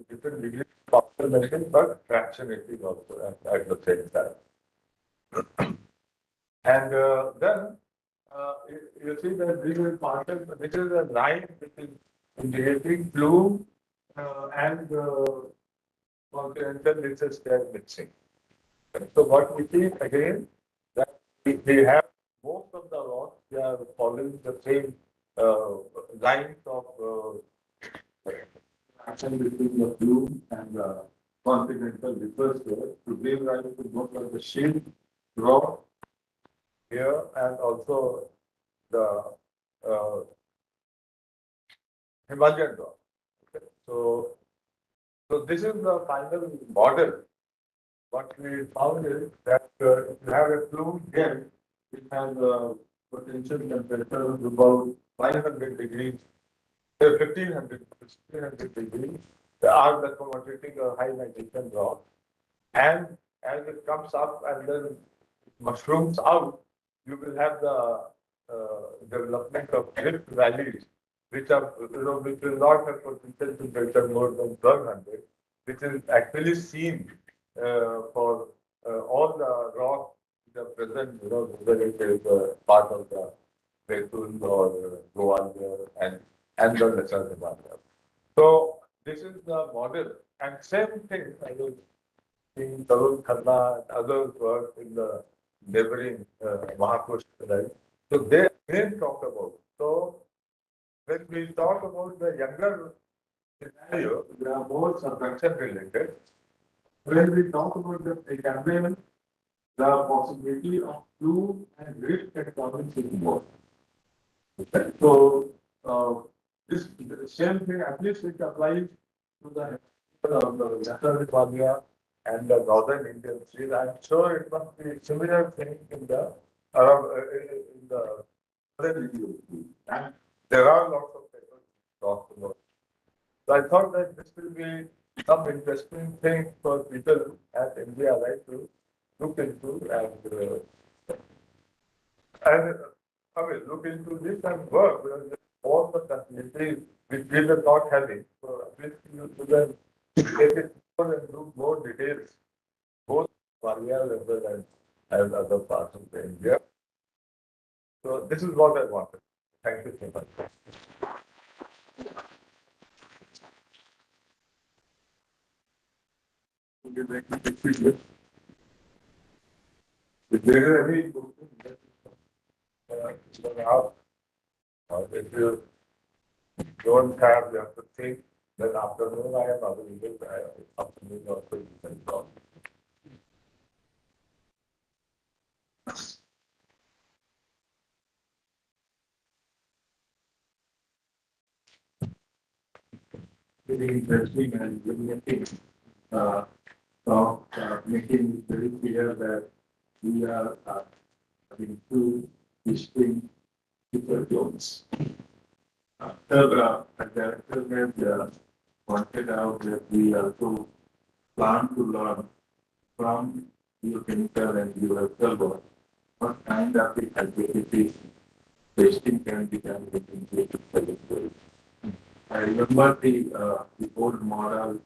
different degrees of fractionation, but fractionating also at the same time. And then you see that this is partial. This is a line which is indicating plume and continental is they are mixing. So what we see again, that we have most of the rocks, they are following the same lines of action between the plume and the continental rivers there to give rise to most of the shield rock here and also the uh, Himalayan rock. Okay. So this is the final model. What we found is that if you have a plume here, it has a potential temperature of about 500 degrees, 1500 degrees. They are the commodity high nitrogen rock. And as it comes up and then mushrooms out, you will have the development of drift valleys, which are, which will not have potential temperature more than 1200, which is actually seen for all the rocks that are present, whether it is part of the Betul or Wadia and the lesser Himalayan. So this is the model, and same thing I was seeing Tarun Khanna and others work in the neighboring Mahakushla, right? So they again talk about. So when we talk about the younger scenario, they are more subduction related. When we talk about the Precambrian, the possibility of flume and rift tectonics is more. Okay. So this the same thing, at least it applies to the Western Wadia and the northern Indian Sea. I'm sure it must be similar thing in the Arab in the other regions. And there are lots of papers talked about. So I thought that this will be some interesting thing for people at India, right, to look into and I mean, look into this and work because all the facilities which we were not having. So at least you can take it forward and do more details, both Wadia as well as other parts of the India. So this is what I wanted. Thank you so much. Would you like me to speak with? If there is any question, if you don't have, you have to think, then afternoon I am available, afternoon also you can talk. Very interesting and very making it very clear that we are having two distinct super zones. The director had pointed out that we also plan to learn from geochemical and geological what kind of the hypothesis testing can be done within geological. I remember the old model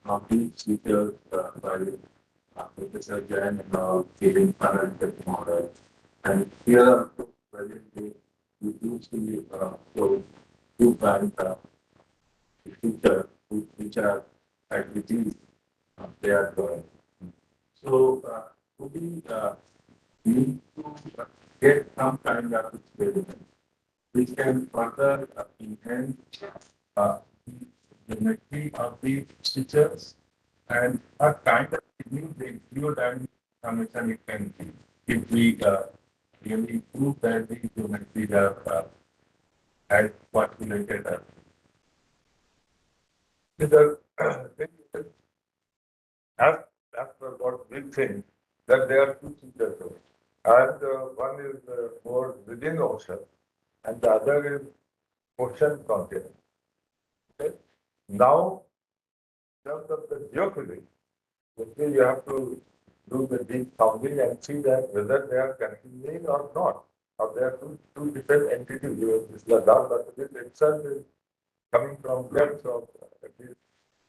of these features by Professor Jain giving current model. And here also presently we do see so two kinds of features which are activities they are doing. So we need to get some kind of experiment which can further enhance the geometry of the features and a kind of include and information it can be if we really prove that the geometry has postulated us. As per what we think, that there are two features, and one is more within ocean, and the other is ocean continent. Okay? Now, in terms of the geophysics, okay, you have to do the deep sounding and see that whether they are continuing or not, or they are two different entities. This Ladakh, but this itself is coming from depths of at least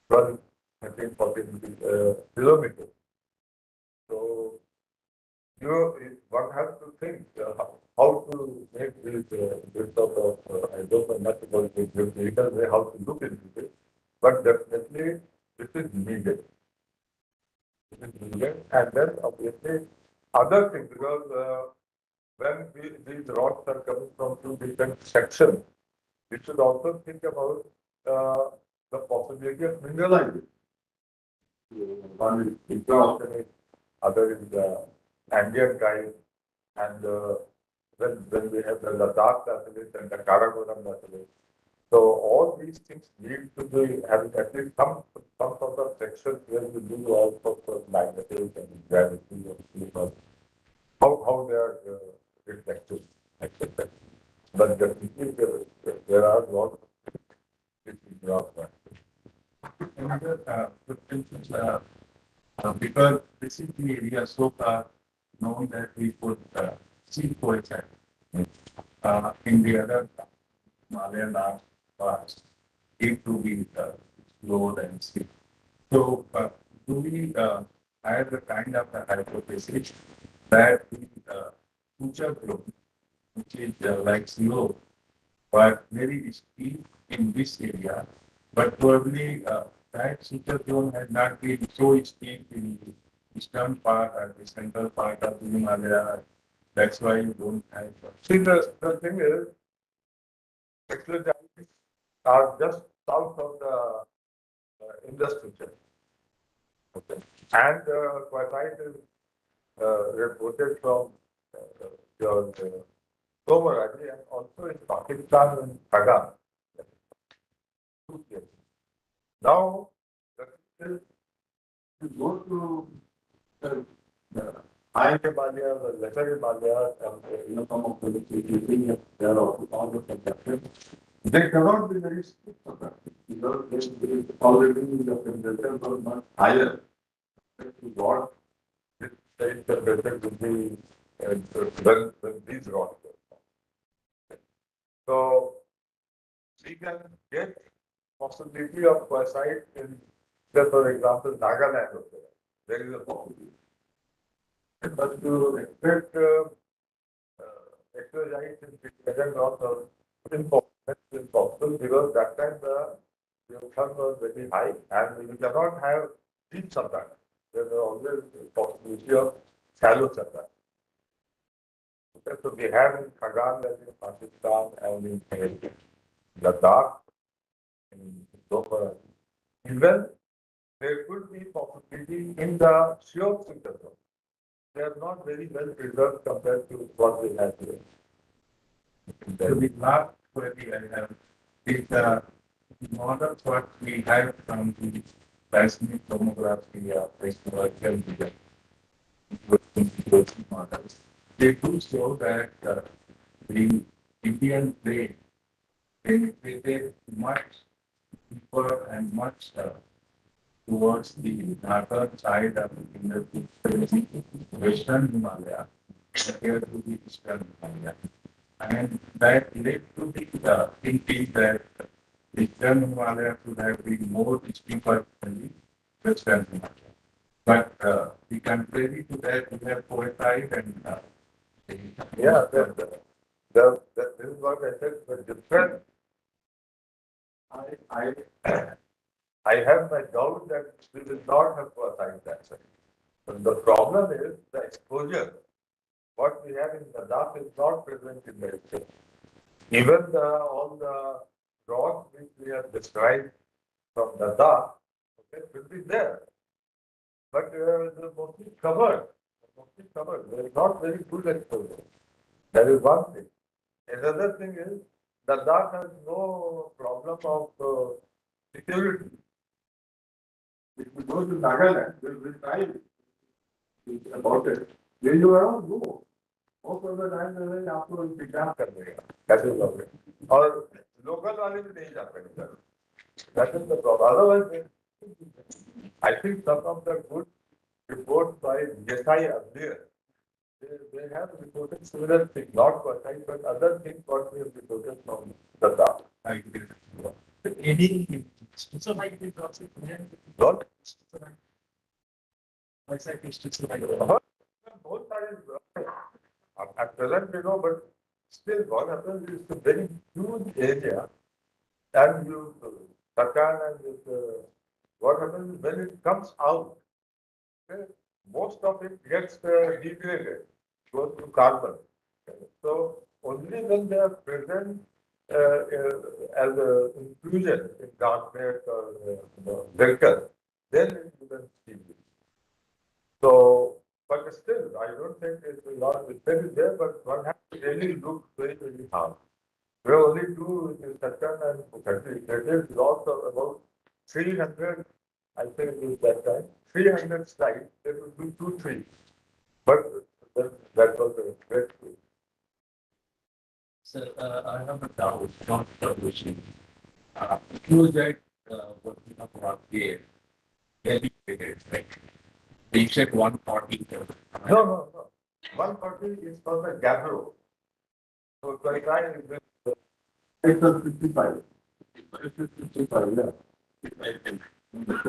12, 13, 14 kilometers. So one has to think how to make this sort of, I don't know much about the geophysical way how to look into it, but definitely this is needed. And then obviously other things, because when these rocks are coming from two different sections, we should also think about the possibility of mineralization. One is intraoceanic, other is the ambient kind, and when we have the Ladakh satellite and the Karakorum satellite. So all these things need to be having at least some sort of section where we do all sorts of magnetic and gravity and how they are reflected, etc. But definitely there are lots which we draw from. Another question is, because this is the area so far known that we could see coincide in the other Himalayan parts, it to be explored and see. So, do we have the kind of a hypothesis that the future growth, which is like slow, but very steep in this area, but probably that future zone has not been so steep in the eastern part or the central part of the Himalaya. That's why you don't have. See, the thing is, actually, are just south of the Indus region. Okay. And quartite is reported from your Somaradi and also in Pakistan and Khagan. Now, the thing is, you go to the high Himalayas, the lesser Himalayas, and some of the they are also found in conductive. They cannot be very steep because they already the temperature was much higher. What the temperature would be when these rocks were formed. So we can get possibility of quartzite in, say for example, Nagaland. There is a possibility. But to expect exercise in the present rocks are impossible because that time the ocean was very high and we cannot have deep subduction. There is always a possibility of shallow subduction. Okay, so we have in Khagan, in Pakistan, and in Ladakh, in Doha. Even there could be possibility in the Shiok zone. They are not very well preserved compared to what we have here. So the last query I have is the models what we have from the seismic tomography of historical models. They do show that the Indian plate penetrated much deeper and much towards the northern side of the Western Himalaya compared to the Eastern Himalaya. And that led to the thinking that the Eastern Himalaya should have been more steeper than the Western Himalaya. But the contrary to that, we have coincide and yeah, this is what I said, the difference. I have my doubt that we will not have coincide that side. But the problem is the exposure. What we have in Ladakh is not present in the state. Even all the rocks which we have described from Ladakh, okay, will be there. But they're mostly covered. There is not very good exposure. That is one thing. Another thing is Ladakh has no problem of security. If you go to Nagaland, we'll try about it. When you around, no. Most of the time they आपको इंतजार कर देगा. That is the way. और local वाले भी नहीं जा पाएंगे. That is the problem. Otherwise, I think some of the good reports by CSIR earlier, they have reported similar things, not quartile, but other things what we have reported from the data. I agree. Any specific process? What? Both sides. At present, but still what happens is a very huge area and you Takan and what happens is when it comes out, most of it gets degraded, goes to carbon. So only when they are present as a inclusion in darknet or vector, then you can see it. So, but still, I don't think it's a lot of there, but one has to really look very, very hard. We have only two in second and 30. That is lots of about 300, I think it is that time, 300 slides. There will be 2, 3. But that was a great thing. So I have a doubt, not a question. Project working about there, very big, right? They said 140. No. 140 is for the Gabbro. So 29 is the. It's a 55. It's 55, yeah.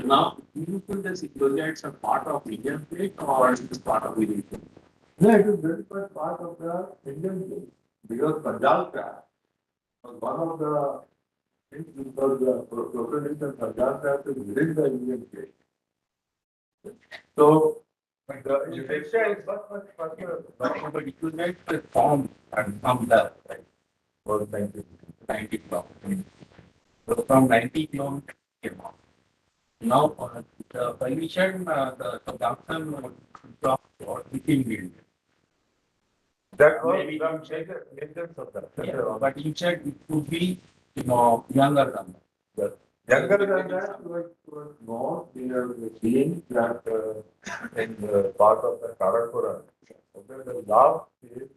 Now, do you think this projects are part of Indian plate or is it part of the region? No, it is very much part of the Indian plate. Because Punjab craft was one of the things because the proposition Punjab craft is within the Indian plate. So, the Indonesia is much further. But it was like the form and from the right, For 90 kilometers. So from 90 kilometers came on. Now, the permission, the production dropped or within wind. That was Maybe the you check. maintenance of that. Yeah, but you said it could be, younger than that. Younger than that, was more, we are seeing that in the part of the Karakorum, okay, the last stage,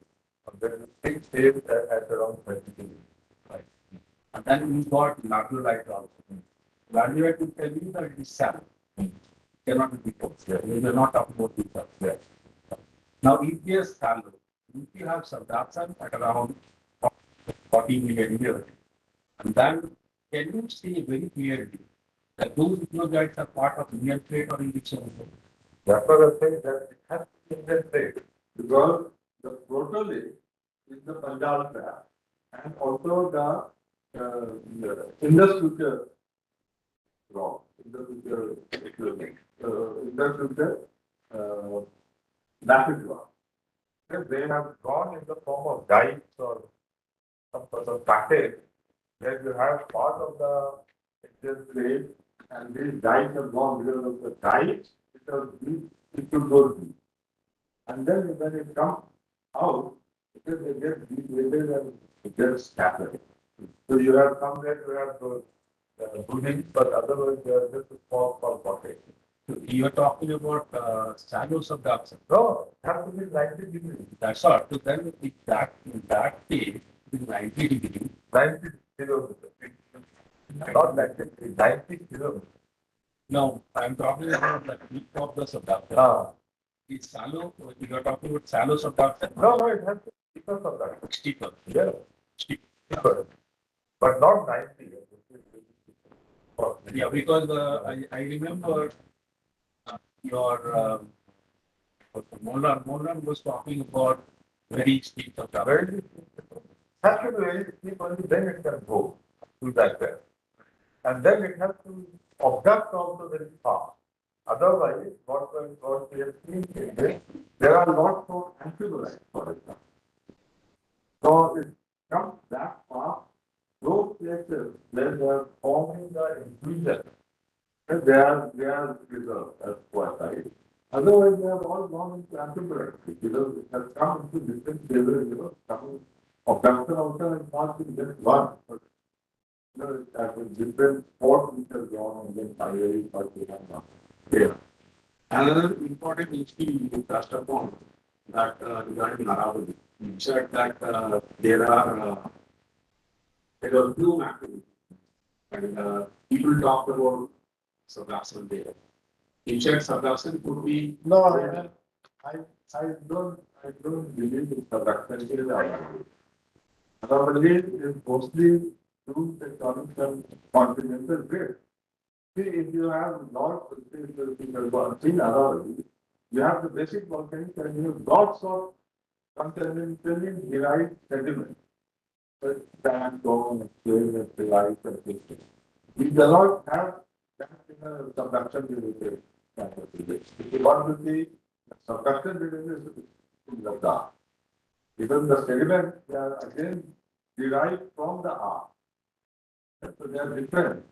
there is big stage at around 30 degrees. Right. And then we got Nadulite also. Nadulite will tell you that it is shallow. Cannot be deep. We will not talk about deep. Yeah. Now, if we are shallow, if you have subduction at around 40 million years, and then can you see very clearly that those projects are part of Indian plate or English? That's what I say that it has to be in that state, because the protolith is the Punjab craft and also the Indus future rock, Indus future equivalent, Indus future rapid rock. They have gone in the form of dikes or some sort of package where you have part of the Indian plate and these dikes have gone because of the dikes, it was deep, it could go deep. And then when it comes out, it gets degraded and it gets scattered. So you have some where you have those buildings, but otherwise they are just a small pocket. You are talking about shallow subduction. No, it has to be 90 degrees. That's all. So then if that phase is 90 degrees, 90 kilometers. Not 90 degrees, 90 kilometers. now I'm talking about the peak of the subduction. It's shallow, you are talking about shallow subduction. No, it has to be because of that. Steeper. Yeah. Steeper. But not 90. Yeah, because I remember your Molnar was talking about very steep subduction. Very, has to be very steep only then it can go to that depth. And then it has to abduct also very fast. Otherwise, what we have seen is this, there are lots of amphibolites, for example. So it comes that fast, those places where they are forming the inclusion, they are preserved as quasi. Otherwise, they have all gone into amphibolites because it has come into different flavors, coming abduction also is not in just one, but at a different spot which has gone and then finally first we have now. Yeah. Another important issue you touched upon that regarding Aravalli. You said that there are plume activity and people talked about subduction there. You said subduction could be No, I don't believe in subduction in Aravalli. Aravalli is mostly through tectonic and continental drift. See, if you have lots of in Aravalli, you have the basic volcanics and you have lots of continentally derived sediments. Sand, stone, clay, and light and things. We do not have that in a subduction related. What will be subduction releases in Ladakh? Because the sediments, they are again derived from the earth. So they are different.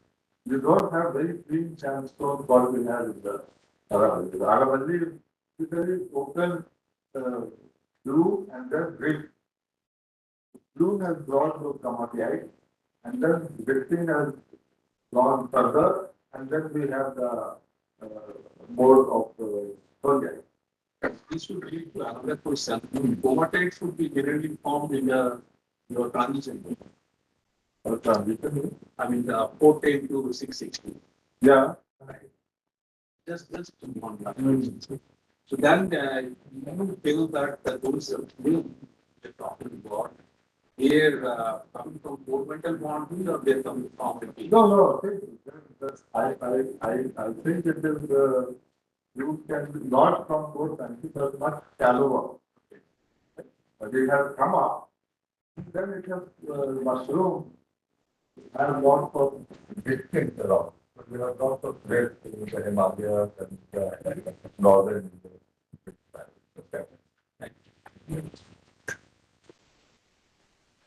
You don't have very clean sandstone what we have in the Aravalli. The Aravalli is very open blue and then drift. Blue has gone to Kamatiyite and then drifting has gone further and then we have the mode of Solyite. This should lead to another question. Comatites should be generally formed in your transition. Or transition. I mean, 410 to 660. Yeah. Just one that. So then you feel that those will you're talking about here coming from core-metal boundary or they're coming from the No. I think it is you can be not from both countries, but much shallower. But it has come up, then it has mushroom and lots of distinct around. But we have lots of great in the Himalayas and northern.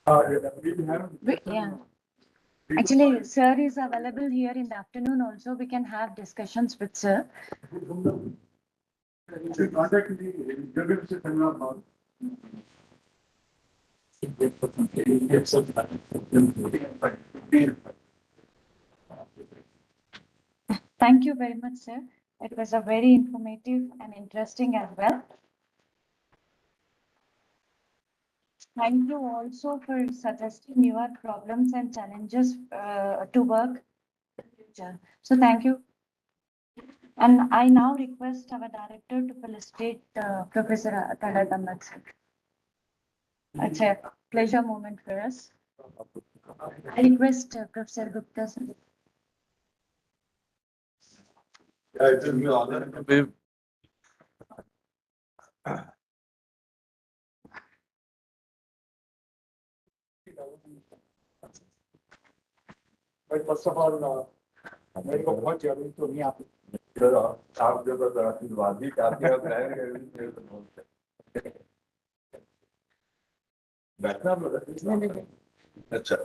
We have. Yeah. Actually, sir is available here in the afternoon also. We can have discussions with sir. Contact me, Geology Seminar. Thank you very much, sir. It was a very informative and interesting as well. Thank you also for suggesting your problems and challenges to work in the future. So thank you. And I now request our director to felicitate Professor Talat Ahmad, sir. It's a pleasure moment for us. I request Professor Gupta, sir. It is my honor to be. First of all, मेरे को बहुत जरूरी तो नहीं आप आप जब आशीर्वादी काफी बैठना अच्छा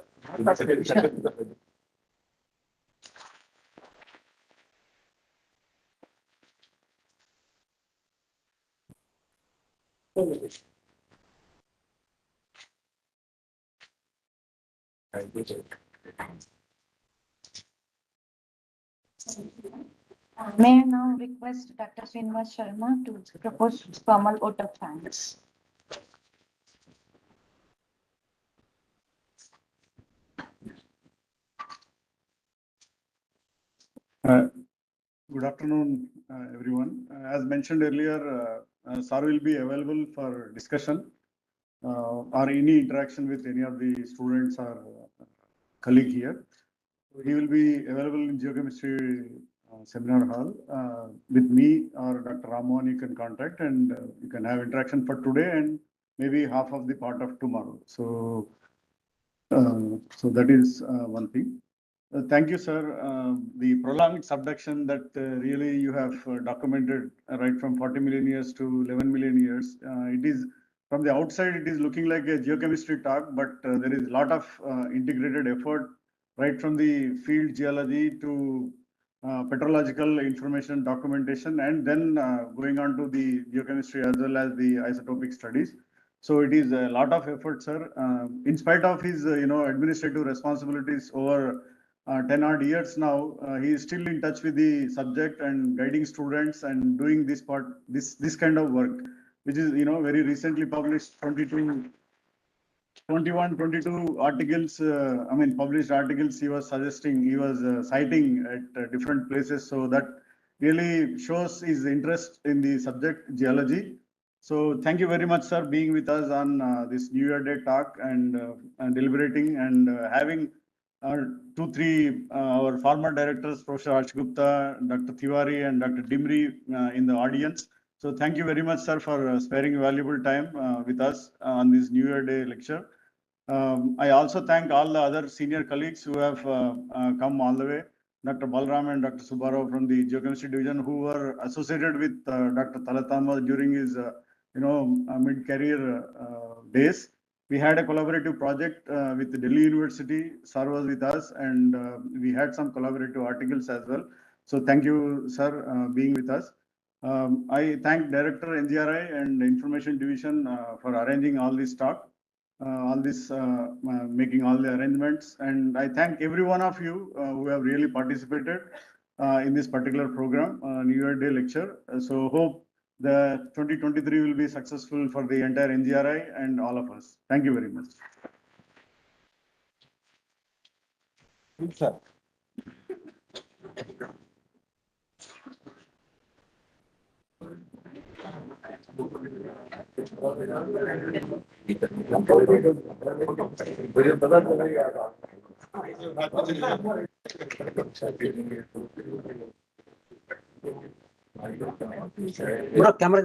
May I now request Dr. Srinivas Sharma to propose formal vote of thanks. Good afternoon, everyone. As mentioned earlier, sir will be available for discussion or any interaction with any of the students or colleague here. He will be available in geochemistry seminar hall with me or Dr. Ramon. You can contact and you can have interaction for today and maybe half of the part of tomorrow. So that is one thing. Thank you, sir. The prolonged subduction that really you have documented right from 40 million years to 11 million years. It is from the outside, it is looking like a geochemistry talk, but there is a lot of integrated effort right from the field geology to petrological information documentation, and then going on to the geochemistry as well as the isotopic studies. So it is a lot of effort, sir. In spite of his, administrative responsibilities over 10 odd years now, he is still in touch with the subject and guiding students and doing this kind of work, which is, very recently published 21, 22 articles, published articles he was citing at different places. So that really shows his interest in the subject geology. So thank you very much, sir, being with us on this New Year Day talk and deliberating and having 2-3 our former directors, Professor Harsh Gupta, Dr. Tiwari, and Dr. Dimri in the audience. So thank you very much, sir, for sparing valuable time with us on this New Year Day lecture. I also thank all the other senior colleagues who have come all the way. Dr. Balram and Dr. Subbarao from the Geochemistry Division, who were associated with Dr. Talat Ahmad during his, mid-career days. We had a collaborative project with the Delhi University. Sir was with us, and we had some collaborative articles as well. So thank you, sir, being with us. I thank Director NGRI and Information Division for arranging all this talk, making all the arrangements. And I thank every one of you who have really participated in this particular program, New Year Day lecture. So hope the 2023 will be successful for the entire NGRI and all of us. Thank you very much. Camera